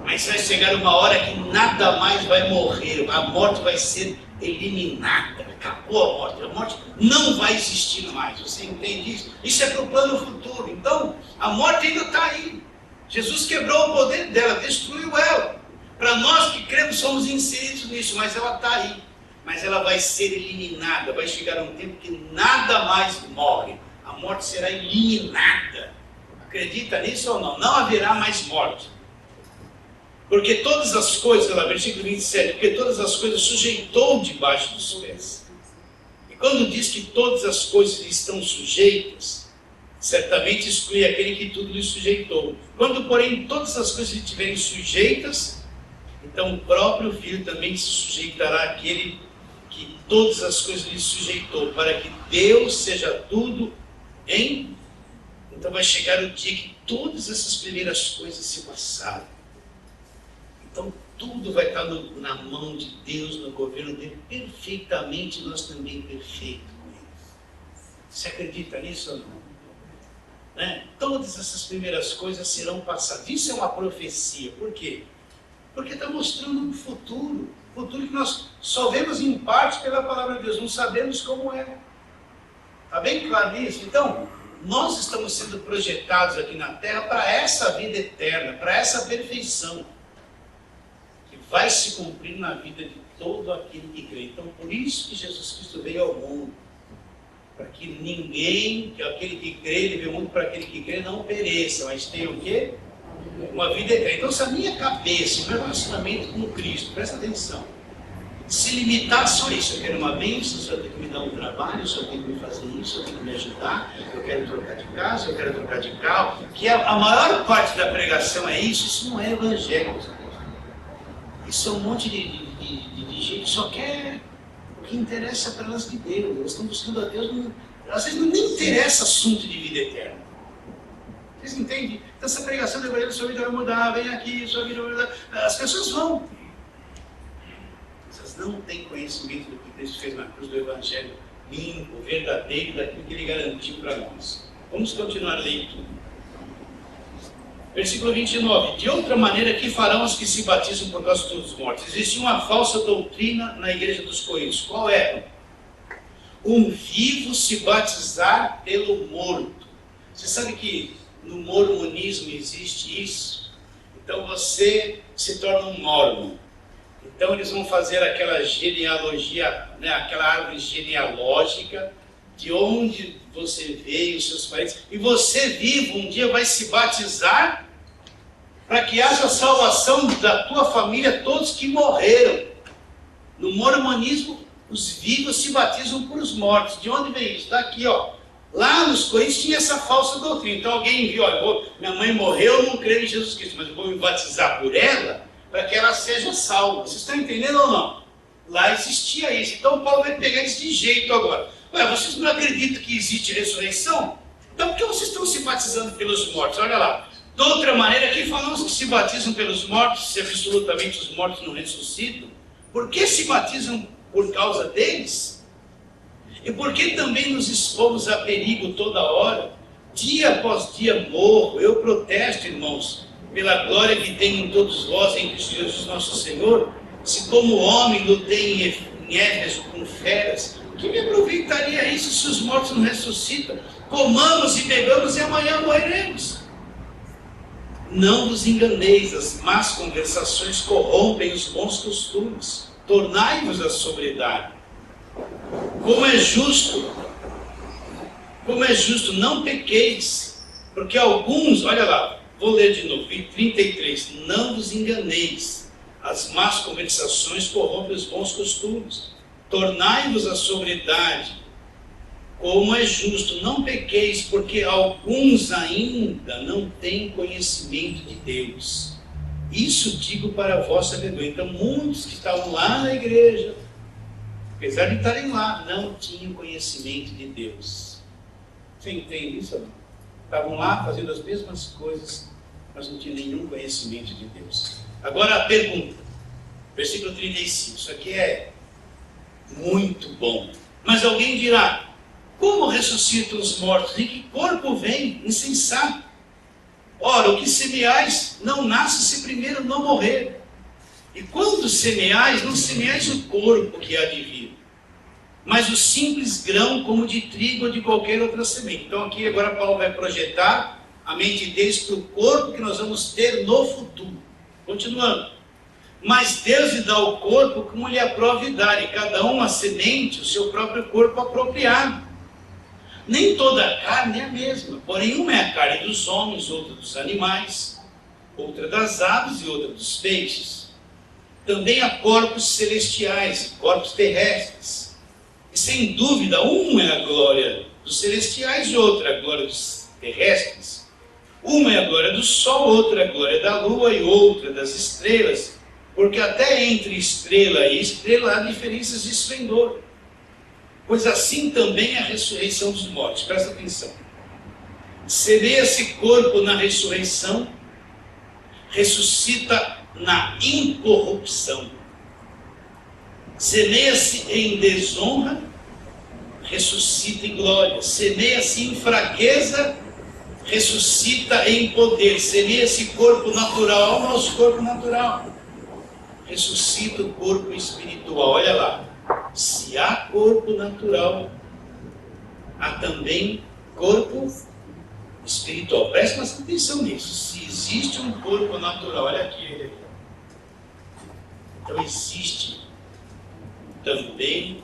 [SPEAKER 1] Mas vai chegar uma hora que nada mais vai morrer, a morte vai ser eliminada, acabou a morte não vai existir mais, você entende isso? Isso é para o plano futuro. Então, a morte ainda está aí. Jesus quebrou o poder dela, destruiu ela. Para nós que cremos, somos inseridos nisso, mas ela está aí. Mas ela vai ser eliminada, vai chegar um tempo que nada mais morre, a morte será eliminada. Acredita nisso ou não? Não haverá mais morte. Porque todas as coisas, lá, versículo 27, porque todas as coisas sujeitou debaixo dos pés. E quando diz que todas as coisas estão sujeitas, certamente exclui aquele que tudo lhe sujeitou. Quando, porém, todas as coisas estiverem sujeitas, então o próprio Filho também se sujeitará àquele que todas as coisas lhe sujeitou, para que Deus seja tudo em... Então vai chegar o dia que todas essas primeiras coisas se passaram. Então tudo vai estar na mão de Deus, no governo dele, perfeitamente, nós também perfeitos com ele. Você acredita nisso ou não? Né? Todas essas primeiras coisas serão passadas. Isso é uma profecia. Por quê? Porque está mostrando um futuro que nós só vemos em parte pela palavra de Deus, não sabemos como é. Está bem claro nisso? Então, nós estamos sendo projetados aqui na Terra para essa vida eterna, para essa perfeição, que vai se cumprir na vida de todo aquele que crê. Então, por isso que Jesus Cristo veio ao mundo, para que ninguém, que aquele que crê, ele veio ao mundo para aquele que crê não pereça, mas tenha o quê? Uma vida eterna. Então, se a minha cabeça, o meu relacionamento com Cristo, presta atenção, se limitar só isso, eu quero uma bênção, o Senhor tem que me dar um trabalho, o Senhor tem que me fazer isso, o Senhor tem que me ajudar, eu quero trocar de casa, eu quero trocar de carro, que a maior parte da pregação é isso não é evangelho. Isso é um monte de gente que só quer o que interessa para elas de Deus. Elas estão buscando a Deus, às vezes não nem interessa assunto de vida eterna. Vocês entendem? Então essa pregação do Evangelho, sua vida vai mudar, vem aqui, sua vida vai mudar. As pessoas vão. Elas não têm conhecimento do que Cristo fez na cruz, do Evangelho limpo, verdadeiro, daquilo que Ele garantiu para nós. Vamos continuar a leitura. Versículo 29. De outra maneira, que farão os que se batizam por causa dos mortos? Existia uma falsa doutrina na igreja dos Coríntios. Qual é? Um vivo se batizar pelo morto. Você sabe que no mormonismo existe isso? Então você se torna um mórmon. Então eles vão fazer aquela genealogia, né, aquela árvore genealógica, de onde você veio, os seus parentes, e você vivo um dia vai se batizar para que haja salvação da tua família, todos que morreram. No mormonismo, os vivos se batizam por os mortos. De onde vem isso? Daqui, ó. Lá nos Coríntios tinha essa falsa doutrina. Então alguém viu, olha, minha mãe morreu, eu não creio em Jesus Cristo, mas eu vou me batizar por ela, para que ela seja salva. Vocês estão entendendo ou não? Lá existia isso. Então Paulo vai pegar isso de jeito agora. Ué, vocês não acreditam que existe ressurreição? Então por que vocês estão se batizando pelos mortos? Olha lá. De outra maneira, aqui falamos que se batizam pelos mortos, se absolutamente os mortos não ressuscitam. Por que se batizam por causa deles? E por que também nos expomos a perigo toda hora? Dia após dia morro. Eu protesto, irmãos, pela glória que tem em todos vós, em Cristo Jesus nosso Senhor. Se como homem lutei em Éfeso com feras, que me aproveitaria isso se os mortos não ressuscitam? Comamos e bebamos e amanhã morreremos. Não vos enganeis, as más conversações corrompem os bons costumes. Tornai-vos a sobriedade. Como é justo, não pequeis, porque alguns, olha lá, vou ler de novo, em 33, não vos enganeis, as más conversações corrompem os bons costumes. Tornai-vos a sobriedade, como é justo, não pequeis, porque alguns ainda não têm conhecimento de Deus. Isso digo para a vossa vergonha. Então, muitos que estavam lá na igreja, apesar de estarem lá, não tinham conhecimento de Deus. Você entende isso ou não? Estavam lá fazendo as mesmas coisas, mas não tinham nenhum conhecimento de Deus. Agora a pergunta, versículo 35, isso aqui é muito bom. Mas alguém dirá, como ressuscitam os mortos? Em que corpo vem? Insensato. Ora, o que semeais não nasce se primeiro não morrer. E quando semeais, não semeais o corpo que há de vir, mas o simples grão como de trigo ou de qualquer outra semente. Então aqui agora Paulo vai projetar a mente deles para o corpo que nós vamos ter no futuro. Continuando. Mas Deus lhe dá o corpo como lhe aprove dar, e cada um a semente, o seu próprio corpo apropriado. Nem toda a carne é a mesma, porém uma é a carne dos homens, outra dos animais, outra das aves e outra dos peixes. Também há corpos celestiais e corpos terrestres. E sem dúvida, uma é a glória dos celestiais e outra é a glória dos terrestres. Uma é a glória do sol, outra é a glória da lua e outra das estrelas, porque até entre estrela e estrela há diferenças de esplendor. Pois assim também é a ressurreição dos mortos. Presta atenção. Semeia-se corpo na ressurreição, ressuscita na incorrupção. Semeia-se em desonra, ressuscita em glória. Semeia-se em fraqueza, ressuscita em poder. Semeia-se corpo natural, nosso corpo natural. Ressuscita o corpo espiritual. Olha lá. Se há corpo natural, há também corpo espiritual. Preste bastante atenção nisso. Se existe um corpo natural, olha aqui. Então existe também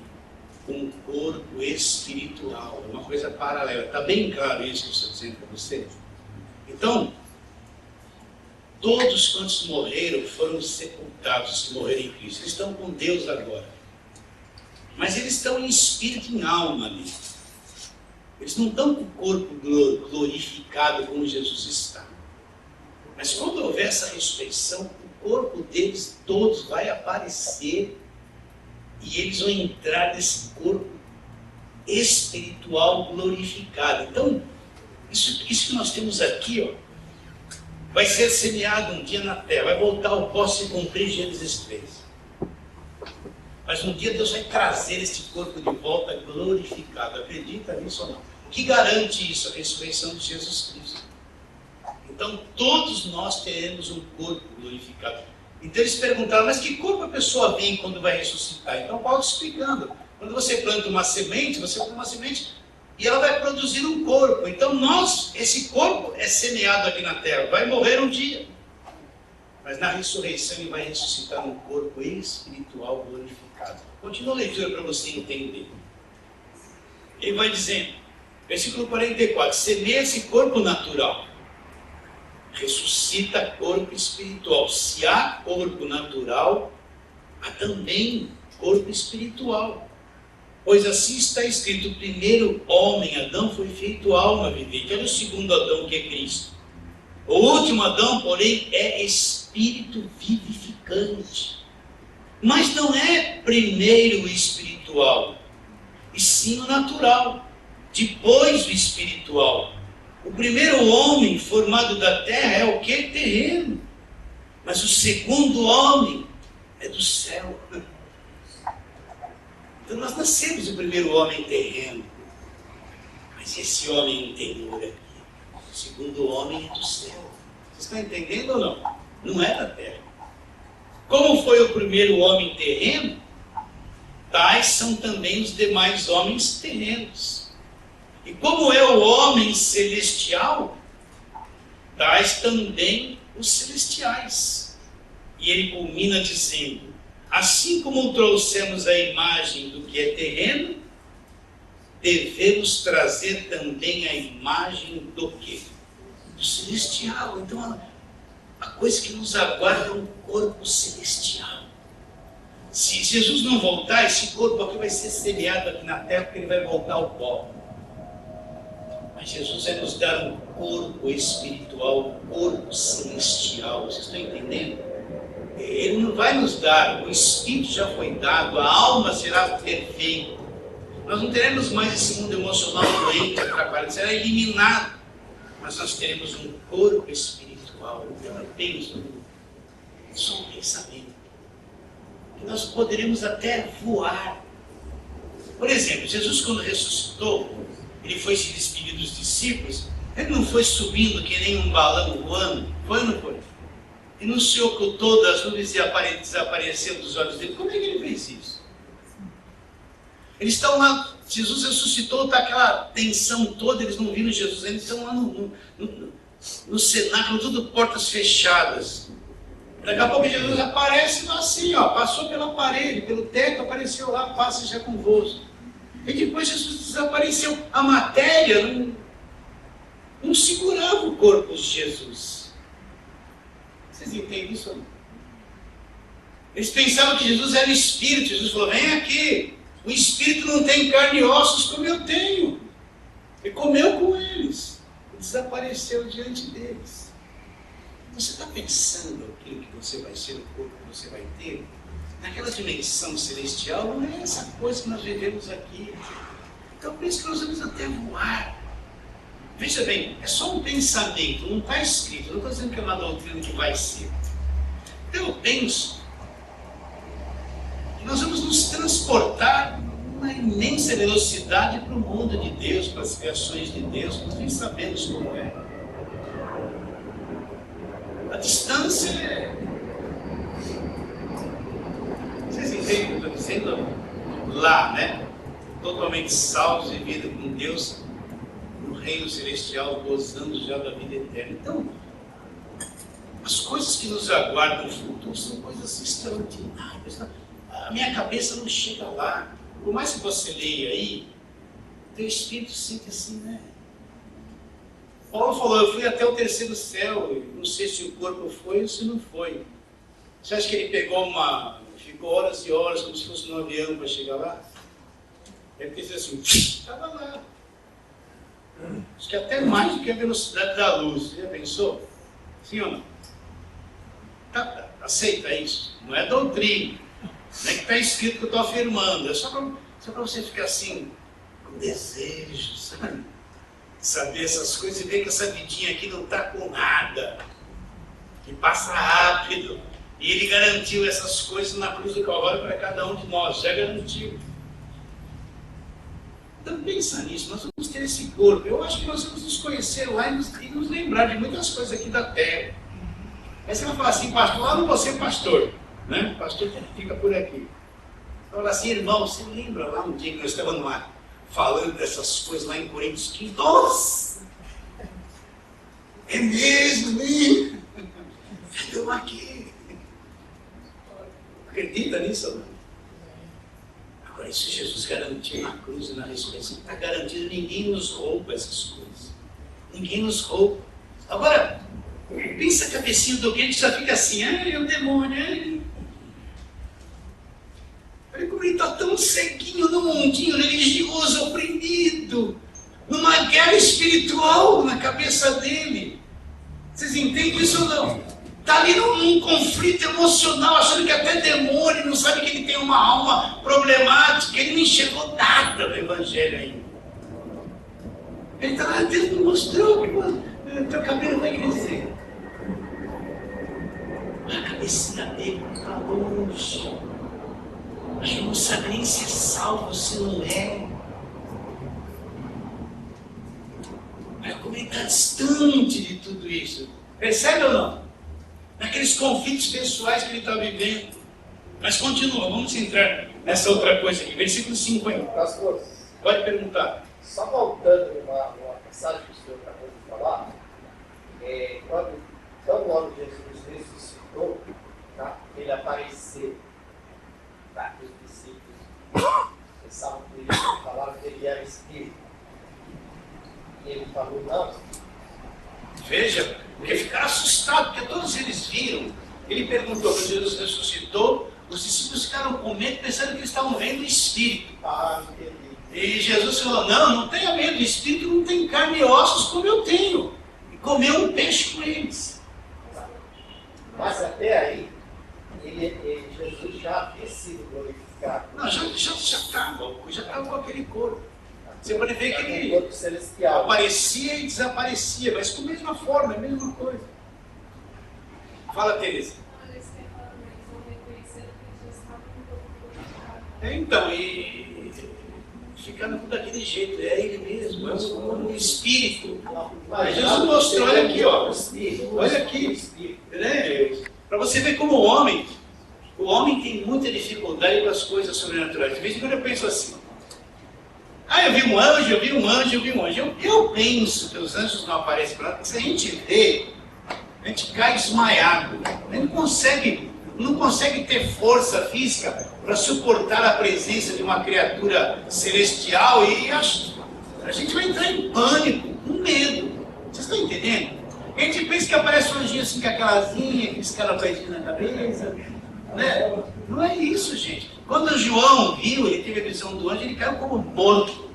[SPEAKER 1] um corpo espiritual. É uma coisa paralela. Está bem claro isso que eu estou dizendo para vocês? Então, todos quantos morreram foram sepultados, que morreram em Cristo. Eles estão com Deus agora. Mas eles estão em espírito e em alma ali. Eles não estão com o corpo glorificado como Jesus está. Mas quando houver essa ressurreição, o corpo deles todos vai aparecer e eles vão entrar nesse corpo espiritual glorificado. Então, isso que nós temos aqui, ó, vai ser semeado um dia na terra, vai voltar ao pó se cumprir Gênesis 3. Mas um dia Deus vai trazer este corpo de volta glorificado. Acredita nisso ou não? O que garante isso? A ressurreição de Jesus Cristo. Então todos nós teremos um corpo glorificado. Então eles perguntaram, mas que corpo a pessoa vem quando vai ressuscitar? Então Paulo explicando, quando você planta uma semente, você planta uma semente e ela vai produzir um corpo. Então esse corpo é semeado aqui na terra, vai morrer um dia. Mas na ressurreição ele vai ressuscitar um corpo espiritual glorificado. Continua a leitura para você entender. Ele vai dizendo, versículo 44, semeia esse corpo natural, ressuscita corpo espiritual. Se há corpo natural, há também corpo espiritual. Pois assim está escrito, o primeiro homem, Adão, foi feito alma vivente. Olha o segundo Adão, que é Cristo. O último Adão, porém, é espírito vivificante. Mas não é primeiro o espiritual, e sim o natural, depois o espiritual. O primeiro homem formado da terra é o que? Terreno. Mas o segundo homem é do céu. Então nós nascemos o primeiro homem terreno. Mas esse homem interior aqui, o segundo homem é do céu. Vocês estão entendendo ou não? Não é da terra. Como foi o primeiro homem terreno, tais são também os demais homens terrenos. E como é o homem celestial, tais também os celestiais. E ele culmina dizendo, assim como trouxemos a imagem do que é terreno, devemos trazer também a imagem do quê? Do celestial. Então a coisa que nos aguarda é um corpo celestial. Se Jesus não voltar, esse corpo aqui vai ser semeado aqui na terra, porque ele vai voltar ao pó. Mas Jesus vai nos dar um corpo espiritual, um corpo celestial. Vocês estão entendendo? Ele não vai nos dar, o espírito já foi dado, a alma será perfeita. Nós não teremos mais esse mundo emocional doente, atrapalhado, será eliminado. Mas nós teremos um corpo espiritual. Então eu penso, só um pensamento, que nós poderemos até voar. Por exemplo, Jesus quando ressuscitou, ele foi se despedir dos discípulos, ele não foi subindo que nem um balão voando, foi ou não foi? E não se ocultou das nuvens e desapareceu dos olhos dele. Como é que ele fez isso? Eles estão lá, Jesus ressuscitou, está aquela tensão toda, eles não viram Jesus, eles estão lá no cenáculo, tudo portas fechadas. Daqui a pouco Jesus aparece assim, ó, passou pela parede, pelo teto, apareceu lá, passa já convosco. E depois Jesus desapareceu. A matéria não segurava o corpo de Jesus. Vocês entendem isso ou não? Eles pensavam que Jesus era espírito. Jesus falou, vem aqui. O espírito não tem carne e ossos como eu tenho. Ele comeu com eles. E desapareceu diante deles. Você está pensando aquilo que você vai ser, o corpo que você vai ter? Naquela dimensão celestial, não é essa coisa que nós vivemos aqui. Então, por isso que nós vamos até voar. Veja bem, é só um pensamento, não está escrito. Não estou dizendo que é uma doutrina que vai ser. Então, eu penso que nós vamos nos transportar numa imensa velocidade para o mundo de Deus, para as criações de Deus. Nós nem sabemos como é. A distância é... Vocês entendem o que eu estou dizendo? Lá, né? Totalmente salvos e vida com Deus no reino celestial, gozando já da vida eterna. Então, as coisas que nos aguardam no futuro são coisas extraordinárias. A minha cabeça não chega lá. Por mais que você leia aí, o teu espírito sente assim, né? Paulo falou, eu fui até o terceiro céu, não sei se o corpo foi ou se não foi. Você acha que ele ficou horas e horas como se fosse num avião para chegar lá? Ele disse assim, estava lá. Acho que até mais do que a velocidade da luz. Você já pensou? Sim ou não? Aceita isso? Não é doutrina. Não é que está escrito que eu estou afirmando. É só para você ficar assim, com desejo, sabe? Saber essas coisas e ver que essa vidinha aqui não está com nada. Que passa rápido. E ele garantiu essas coisas na cruz do Calvário para cada um de nós. Já garantiu. Então pensa nisso, nós vamos ter esse corpo. Eu acho que nós vamos nos conhecer lá e nos lembrar de muitas coisas aqui da terra. Aí você vai falar assim, pastor, lá não vou ser pastor, né? Pastor fica por aqui. Fala assim, irmão, você lembra lá um dia que nós estávamos lá falando dessas coisas lá em Coríntios 15? Nossa! É mesmo, né? Estamos aqui. Acredita nisso, não? Agora, isso Jesus garantiu na cruz e na ressurreição. Está garantido, ninguém nos rouba essas coisas. Ninguém nos rouba. Agora, pensa a cabecinha do crente, já fica assim, ai, o demônio, ai. Olha como ele está tão ceguinho no mundinho religioso, oprimido, numa guerra espiritual na cabeça dele. Vocês entendem isso ou não? Está ali num conflito emocional, achando que até demônio, não sabe que ele tem uma alma problemática, ele não enxergou nada do Evangelho ainda. Ele está lá, Deus me mostrou que teu cabelo vai crescer. A cabecinha dele está longe. Acho que não sabe nem se é salvo, se não é. Olha como ele está distante de tudo isso. Percebe ou não? Naqueles conflitos pessoais que ele está vivendo. Mas continua, vamos entrar nessa outra coisa aqui. Versículo 50.
[SPEAKER 2] Pastor,
[SPEAKER 1] Pode perguntar.
[SPEAKER 2] só voltando uma passagem que o senhor acabou de falar, quando logo Jesus ressuscitou, tá? Ele apareceu para os discípulos. Pensavam que ele falava que ele era espírito. E ele falou, não.
[SPEAKER 1] Veja, porque ficaram assustados, porque todos eles viram. Ele perguntou quando Jesus ressuscitou, os discípulos ficaram com medo, pensando que eles estavam vendo o Espírito.
[SPEAKER 2] Ah, entendi.
[SPEAKER 1] E Jesus falou, não tenha medo, o Espírito não tem carne e ossos como eu tenho. E comeu um peixe com eles.
[SPEAKER 2] Mas até aí, Jesus já havia sido glorificado.
[SPEAKER 1] Não, já estava com aquele corpo. Você pode ver que ele
[SPEAKER 2] corpo celestial.
[SPEAKER 1] aparecia e desaparecia, mas com a mesma forma, a mesma coisa. Fala, Teresa. Então, e ficando tudo daquele jeito, é ele mesmo, é o Espírito. Jesus mostrou, olha aqui, ó. Olha aqui, né? Para você ver como o homem tem muita dificuldade com as coisas sobrenaturais. De vez em quando eu penso assim, eu vi um anjo, eu vi um anjo. Eu penso que os anjos não aparecem para nós, porque se a gente vê, a gente cai desmaiado. A gente não consegue ter força física para suportar a presença de uma criatura celestial e a gente vai entrar em pânico, com medo. Vocês estão entendendo? A gente pensa que aparece um anjinho assim com aquela asinha, aqueles carapézinhos na cabeça, né? Não é isso, gente. Quando o João viu, ele teve a visão do anjo, ele caiu como morto,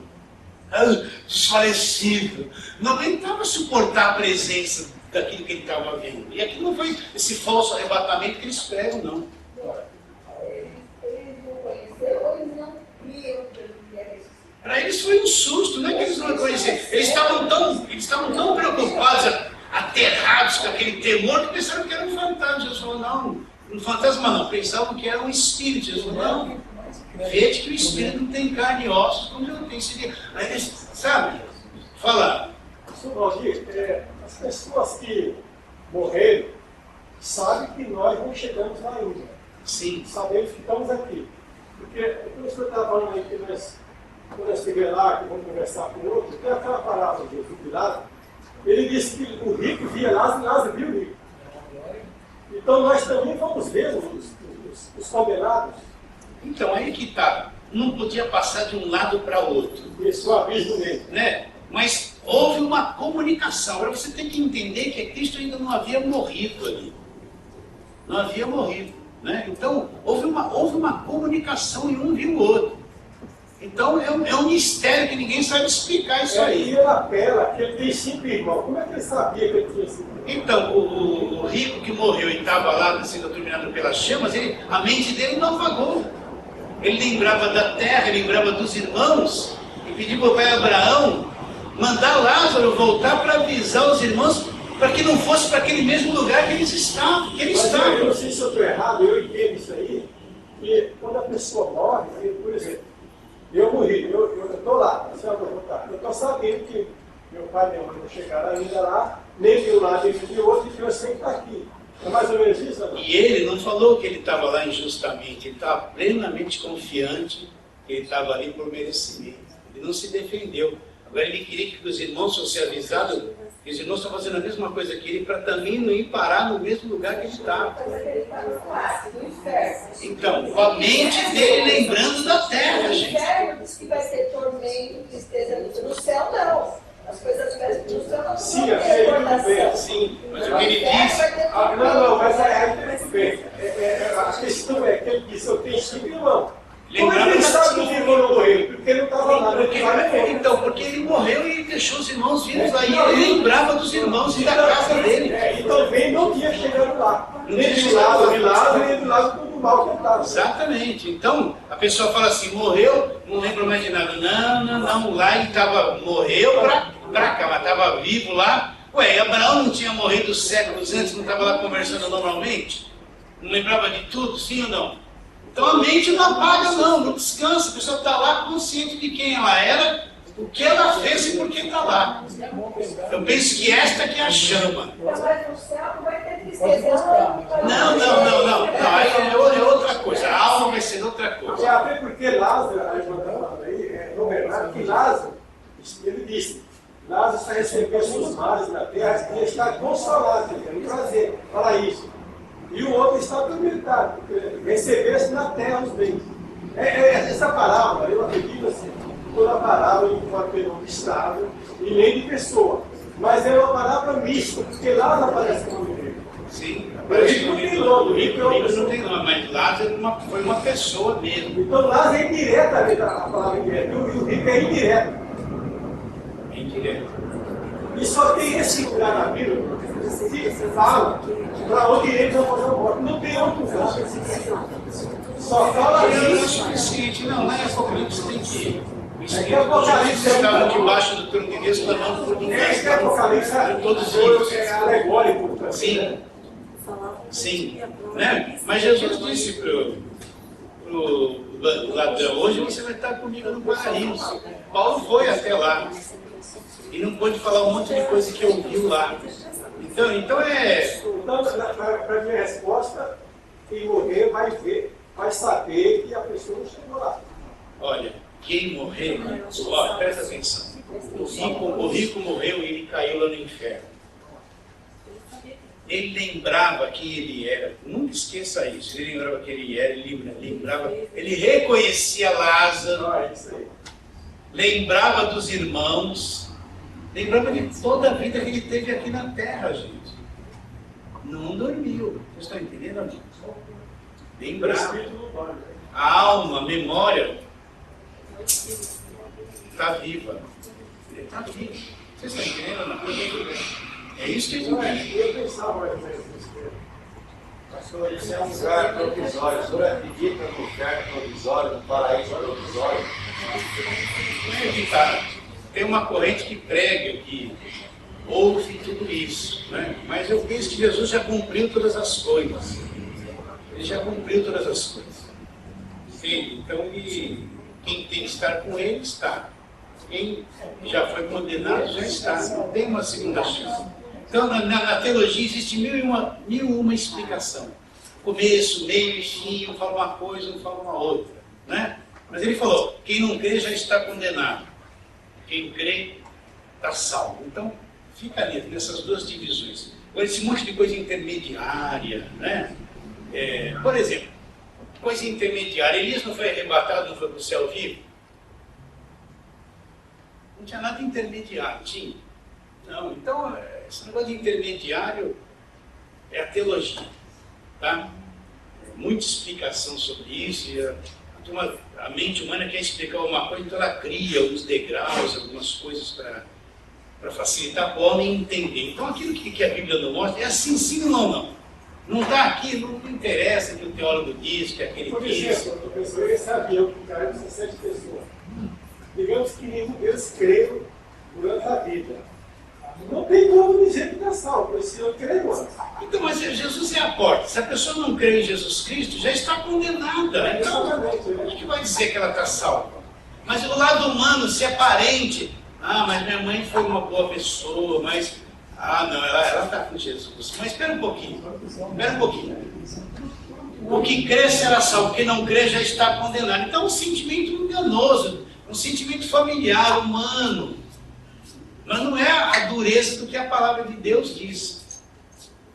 [SPEAKER 1] desfalecido. Não aguentava suportar a presença daquilo que ele estava vendo. E aquilo não foi esse falso arrebatamento que eles pregam, não. Para eles foi um susto, não é que eles não reconheceram. Eles estavam tão preocupados, aterrados com aquele temor, que pensaram que era um fantasma. Jesus falou, não, um fantasma não, pensavam que era um espírito. Jesus falou, não, vede que o espírito não tem carne e ossos, como eu não tenho esse dia. Aí eles, sabe, fala.
[SPEAKER 3] Senhor Valdir, as pessoas que morreram sabem que nós não chegamos lá ainda.
[SPEAKER 1] Sim.
[SPEAKER 3] Sabemos que estamos aqui. Porque quando o senhor estava falando aí que quando nós estivermos lá, que vamos conversar com o outro, tem aquela palavra de Jesus de Lázaro, ele disse que o rico via Lázaro e Lázaro viu o rico. Então nós também vamos ver os condenados.
[SPEAKER 1] Então, aí que está. Não podia passar de um lado para o outro.
[SPEAKER 3] Esse é o abismo mesmo.
[SPEAKER 1] Né? Mas houve uma comunicação. Agora você tem que entender que Cristo ainda não havia morrido ali. Não havia morrido. Né? Então, houve uma comunicação e um viu o outro.
[SPEAKER 4] Então é um mistério que ninguém sabe explicar isso
[SPEAKER 3] E
[SPEAKER 4] aí.
[SPEAKER 3] ele apela que ele tem 5 irmãos. Como é que ele sabia que ele tinha 5 irmãos?
[SPEAKER 4] Então, o rico que morreu e estava lá sendo dominado pelas chamas, a mente dele não apagou. Ele lembrava da terra, ele lembrava dos irmãos, e pediu para o pai Abraão mandar Lázaro voltar para avisar os irmãos, para que não fosse para aquele mesmo lugar que eles estavam. Que ele
[SPEAKER 3] Mas
[SPEAKER 4] estava.
[SPEAKER 3] eu não sei se eu estou errado, eu entendo isso aí, que quando a pessoa morre, por exemplo, eu morri, eu estou lá, eu estou sabendo que meu pai e minha mãe não chegaram ainda lá, nem de um lado nem de outro, e que eu sei que está aqui. É mais ou menos isso? Não?
[SPEAKER 4] E ele não falou que ele estava lá injustamente, ele estava plenamente confiante que ele estava ali por merecimento. Ele não se defendeu. Agora ele queria que os irmãos fossem avisados que os irmãos estão fazendo a mesma coisa que ele, para também não ir parar no mesmo lugar que ele estava. Então, com a mente dele lembrando da terra,
[SPEAKER 5] O
[SPEAKER 4] gente.
[SPEAKER 5] inferno diz que vai ter tormento, tristeza, no céu não. As coisas que no céu não
[SPEAKER 3] Sim,
[SPEAKER 5] vão
[SPEAKER 3] a
[SPEAKER 5] ter
[SPEAKER 3] série tudo
[SPEAKER 5] recordação.
[SPEAKER 3] bem.
[SPEAKER 4] Sim, mas o
[SPEAKER 5] No
[SPEAKER 4] que ele
[SPEAKER 5] inferno
[SPEAKER 4] disse,
[SPEAKER 5] vai ter
[SPEAKER 3] Não, mas
[SPEAKER 5] tormento.
[SPEAKER 3] aí tudo bem. A questão é que ele disse, eu tenho 5 irmãos. Como é
[SPEAKER 4] lembrava
[SPEAKER 3] que ele
[SPEAKER 4] da
[SPEAKER 3] sabe que os irmãos não morreram? Porque ele não estava lá,
[SPEAKER 4] porque ele morreu e deixou os irmãos vivos aí. Ele lembrava dos irmãos e da casa dele.
[SPEAKER 3] E também não tinha chegado lá.
[SPEAKER 4] Não
[SPEAKER 3] Nem
[SPEAKER 4] tinha
[SPEAKER 3] do lado
[SPEAKER 4] chegado
[SPEAKER 3] de
[SPEAKER 4] lá.
[SPEAKER 3] Lázaro, nem do lado do mal que ele estava.
[SPEAKER 4] Exatamente. Então, a pessoa fala assim, morreu, não lembra mais de nada. Não, lá ele morreu pra cá, mas estava vivo lá. Ué, Abraão não tinha morrido séculos antes, não estava lá conversando normalmente? Não lembrava de tudo, sim ou não? Então a mente não apaga não descansa, a pessoa está lá consciente de quem ela era, o que ela fez e por que está lá. Eu penso que esta que é a chama.
[SPEAKER 5] Mas no céu não vai ter tristeza.
[SPEAKER 4] Não, aí é outra coisa, a alma vai ser outra coisa.
[SPEAKER 3] Até porque Lázaro, a irmã está falando aí, no verdade, que Lázaro, ele disse, Lázaro está recebendo seus males na terra e está consolado, ele tem um prazer, fala isso. E o outro está atormentado, porque recebesse na terra os bens. Essa parábola, eu acredito assim, toda parábola não pode ter nome de estado e nem de pessoa. Mas é uma parábola mista, porque Lázaro aparece como nome.
[SPEAKER 4] Sim,
[SPEAKER 3] O rico não tem nome,
[SPEAKER 4] o rico não tem nome, mas Lázaro foi uma pessoa mesmo.
[SPEAKER 3] Então Lázaro é indireta a palavra indireta, e o rico é indireto.
[SPEAKER 4] Bem direto.
[SPEAKER 3] E só tem esse lugar na Bíblia que fala para onde ele não fazer morte. Não tem outro lugar. Só fala
[SPEAKER 4] Não é
[SPEAKER 3] isso.
[SPEAKER 4] suficiente, não, lá em Apocalipse tem que ir. O
[SPEAKER 3] É que
[SPEAKER 4] Espírito
[SPEAKER 3] Apocalipse é
[SPEAKER 4] estava
[SPEAKER 3] muito
[SPEAKER 4] debaixo do trono de Deus, clamando por ninguém.
[SPEAKER 3] É que Apocalipse
[SPEAKER 4] Todos vivos.
[SPEAKER 3] é alegórico.
[SPEAKER 4] Sim, sim. Né? Mas Jesus disse pro ladrão, hoje você vai estar comigo no paraíso. Paulo foi até lá e não pôde falar um monte de coisa que ouviu lá. Então
[SPEAKER 3] Então, para minha resposta, quem morrer vai ver, vai saber que a pessoa não chegou lá.
[SPEAKER 4] olha, quem morrer, ó, presta atenção. O rico morreu e ele caiu lá no inferno. Ele lembrava quem ele era. Nunca esqueça isso. Ele lembrava quem ele era, ele reconhecia Lázaro,
[SPEAKER 3] Ah, isso aí.
[SPEAKER 4] lembrava dos irmãos, lembrava de toda a vida que ele teve aqui na terra, gente. Não dormiu. Vocês estão entendendo, amigos?
[SPEAKER 3] O
[SPEAKER 4] Lembrava.
[SPEAKER 3] espírito não dorme.
[SPEAKER 4] A alma, a memória está viva. Ele está vivo. Vocês estão entendendo, não? É isso que a gente tem.
[SPEAKER 3] Eu pensava mais ou menos nisso.
[SPEAKER 6] Pastor, isso é um lugar provisório. O senhor acredita no inferno provisório, no paraíso provisório?
[SPEAKER 4] Tem uma corrente que prega, que ouve tudo isso, né? Mas eu penso que Jesus já cumpriu todas as coisas. Ele já cumpriu todas as coisas. Entende? Então, quem tem que estar com ele, está. Quem já foi condenado, já está. Não tem uma segunda chance. Então, na teologia existe mil e uma explicação. Começo, meio e fim, um fala uma coisa, um fala uma outra, né? Mas ele falou, quem não crê já está condenado. Quem crê está salvo. Então, fica nessas duas divisões. Agora, esse monte de coisa intermediária, né? Por exemplo, coisa intermediária. Elias não foi arrebatado, não foi para o céu vivo? Não tinha nada intermediário, tinha? Não, então, esse negócio de intermediário é a teologia, tá? Muita explicação sobre isso, e a A mente humana quer explicar uma coisa, então ela cria alguns degraus, algumas coisas para facilitar para o homem entender. Então aquilo que a Bíblia não mostra é assim sim ou não. Não está aqui, não interessa que o teólogo diz, que aquele
[SPEAKER 3] Por
[SPEAKER 4] diz.
[SPEAKER 3] exemplo, o professor sabia que o cara precisa 7 pessoas. Digamos que nenhum deles creu durante a vida. Não tem como dizer que está salvo, precisa crer antes.
[SPEAKER 4] Então, mas Jesus é a porta. Se a pessoa não crê em Jesus Cristo, já está condenada. Então, como é que vai dizer que ela está salva? Mas o lado humano, se é parente, mas minha mãe foi uma boa pessoa, mas... não, ela está com Jesus. Mas espera um pouquinho. O que crê será salvo, o que não crê já está condenado. Então, é um sentimento enganoso, um sentimento familiar, humano. Mas não é a dureza do que a palavra de Deus diz.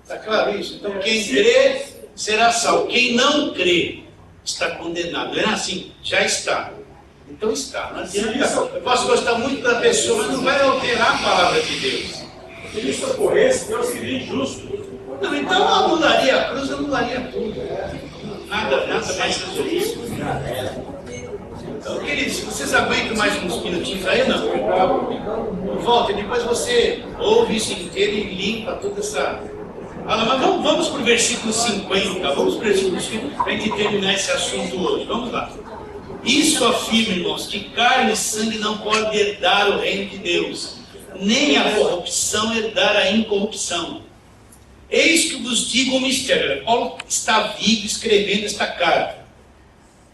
[SPEAKER 4] Está claro isso? Então, quem crê será salvo. Quem não crê está condenado. Não é assim? Já está. Então está. Não adianta. Eu posso gostar muito da pessoa, mas não vai alterar a palavra de Deus.
[SPEAKER 3] Se isso ocorresse, Deus seria injusto.
[SPEAKER 4] Não, então anularia a cruz, anularia tudo. Nada mais sobre isso. Então, queridos, vocês aguentam mais uns minutinhos aí, não? Volta, depois você ouve isso inteiro e limpa toda essa... mas vamos para o versículo 50, vamos para o versículo 50 para a gente terminar esse assunto hoje. Vamos lá. Isso afirma, irmãos, que carne e sangue não podem herdar o reino de Deus, nem a corrupção herdar a incorrupção. Eis que vos digo um mistério. Paulo está vivo escrevendo esta carta.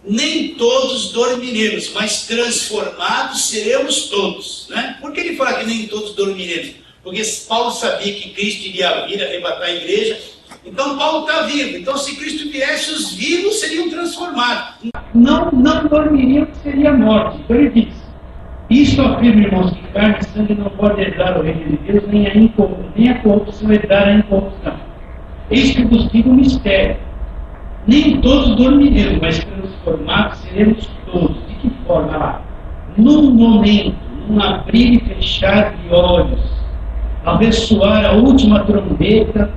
[SPEAKER 4] Nem todos dormiremos, mas transformados seremos todos. Né? Por que ele fala que nem todos dormiremos? Porque Paulo sabia que Cristo iria vir arrebatar a igreja. Então Paulo está vivo. Então se Cristo viesse, os vivos seriam transformados. Não dormiriam, que seria morte. Então ele diz: isso afirma, irmãos, que carne e sangue não podem herdar o reino de Deus, nem a corrupção herdar a incorrupção. Eis que vos digo um mistério. Nem todos dormiremos, mas transformados seremos todos. De que forma? Lá, num momento, num abrir e fechar de olhos, ao ressoar a última trombeta,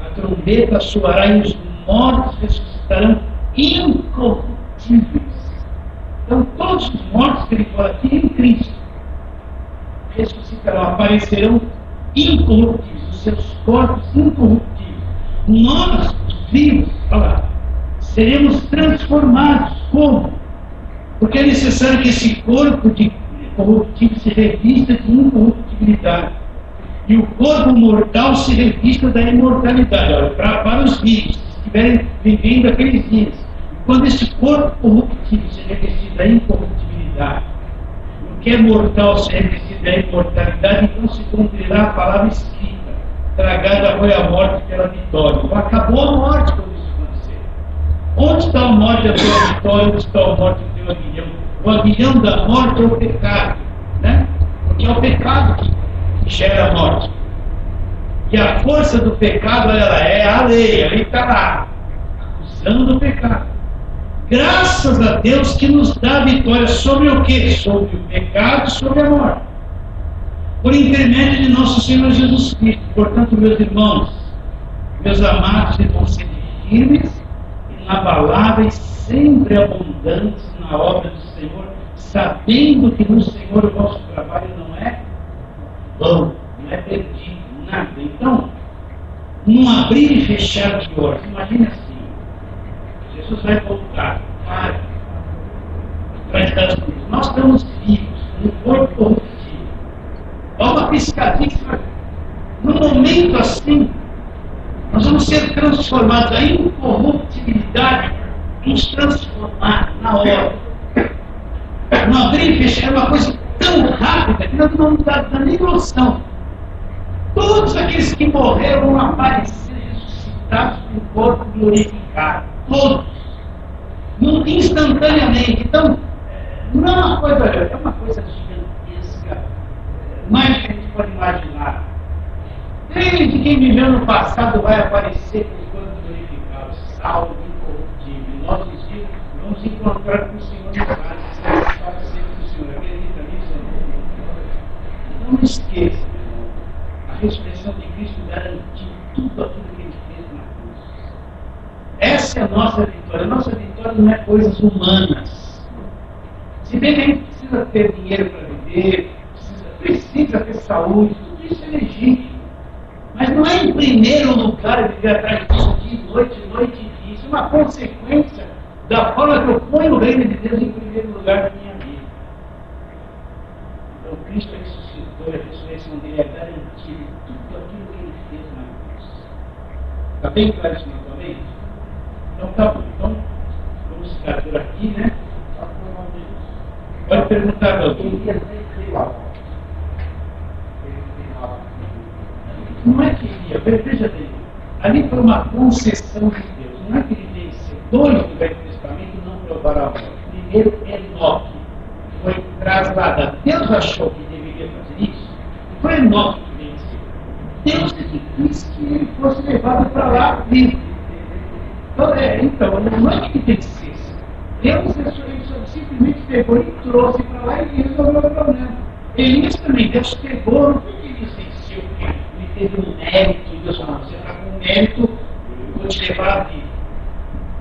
[SPEAKER 4] a trombeta soará e os mortos ressuscitarão incorruptíveis. Então, todos os mortos que ele fala aqui em Cristo ressuscitarão, aparecerão incorruptíveis, os seus corpos incorruptíveis. Nós, os vivos, olha lá, seremos transformados. Como? Porque é necessário que esse corpo de corruptível se revista de incorruptibilidade e o corpo mortal se revista da imortalidade. Olha, para os vivos que estiverem vivendo aqueles dias, quando esse corpo corruptível se revestir da incorruptibilidade, o que é mortal se revestir da imortalidade, então se cumprirá a palavra escrita: tragada foi a morte pela vitória. Então, acabou a morte quando isso acontecer. Onde está a morte da tua vitória? Onde está a morte do teu aguilhão? O aguilhão da morte é o pecado, né? Porque é o pecado que gera a morte. E a força do pecado, ela é a lei está lá, acusando o pecado. Graças a Deus que nos dá vitória sobre o quê? Sobre o pecado e sobre a morte, por intermédio de nosso Senhor Jesus Cristo. Portanto, meus irmãos, meus amados irmãos, sede firmes, inabaláveis, sempre abundantes na obra do Senhor, sabendo que no Senhor o vosso trabalho não é vão, não é perdido, nada. Então, num abrir e fechar de olhos, imagine assim: Jesus vai voltar, atrás das cruzes. Nós estamos vivos, no corpo corruptível. Dá uma piscadinha. No momento assim, nós vamos ser transformados. A incorruptibilidade nos transformar na hora. No abrir e fechar é uma coisa tão rápida que não dá nem noção. Todos aqueles que morreram vão aparecer ressuscitados com o corpo glorificado. Todos. Instantaneamente. Então, não é uma coisa, é uma coisa gigantesca, mais do que a gente pode imaginar. Desde quem viveu no passado vai aparecer com os corpos glorificados, salvo, incorruptível. Nós dizemos, vamos encontrar com o Senhor no céu, para sempre o Senhor. Acredita nisso? Não esqueça, a ressurreição de Cristo garantiu tudo aquilo que ele fez na cruz. Essa é a nossa vitória. A nossa vitória história não é coisas humanas. Se bem que a gente precisa ter dinheiro para viver, precisa ter saúde, tudo isso é legítimo. Mas não é em primeiro lugar viver atrás disso dia, noite e dia. Isso é uma consequência da forma que eu ponho o reino de Deus em primeiro lugar na minha vida. Então Cristo ressuscitou e a ressurreição dele é garantia de tudo aquilo que ele fez na cruz. Está bem claro isso na tua mente? Então tá bom. Então vamos ficar por aqui, né? Pode perguntar, doutor. Não é que ia, veja bem, ali foi uma concessão de Deus. Não é que ele vencedores do Velho Testamento não provaram a morte. Primeiro, Enoque foi trasladado. Deus achou que deveria fazer isso. Foi Enoque que venceu. Deus é que quis que ele fosse levado para lá vivo. Então, não é que ele vencesse. Deus simplesmente pegou e trouxe para lá e resolveu o problema. Elias também, Deus pegou, não foi que ele venceu, porque ele teve um mérito, e Deus falou, você está com mérito, eu vou te levar a vida.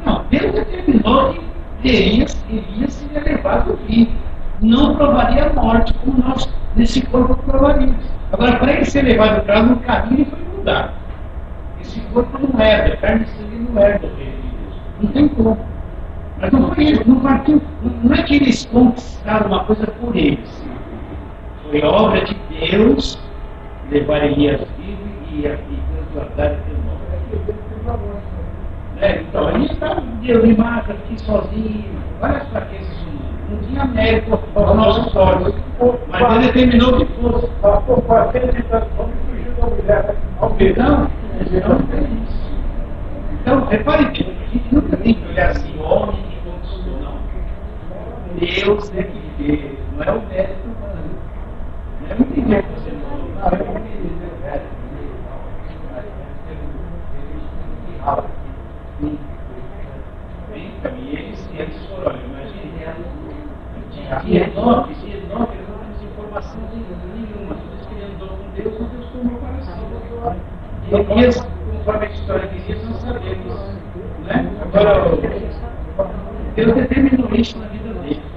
[SPEAKER 4] Não, Deus determinou que Elias seria levado vivo. Não provaria a morte, como nós nesse corpo provaríamos. Agora, para ele ser levado para lá no caminho, ele foi mudado. Esse corpo não herda, carne e sangue não herda o reino de Deus. Não tem como. Mas não foi isso, não partiu, não é que eles conquistaram uma coisa por eles. Foi obra de Deus levar Elias vivo e transladar até então, aí está Deus me mata aqui sozinho, várias fraquezas humanas. Não tinha mérito aos nossos olhos, mas ele determinou que fosse. Não tem isso. Então, repare bem, a gente nunca tem que olhar assim, homem que conquistou, não. Deus é que fez, não é o mérito humano. Eu não entendi o que você falou. Não, eu não entendi o mérito. Então, e eles foram, olha, imagina, de Enoque, eles não temos informação nenhuma. Todos que ele andou com Deus, Deus tomou para si. E Elias, conforme a história de Elias, nós sabemos. Né? Agora, Deus determinou isso na vida dele.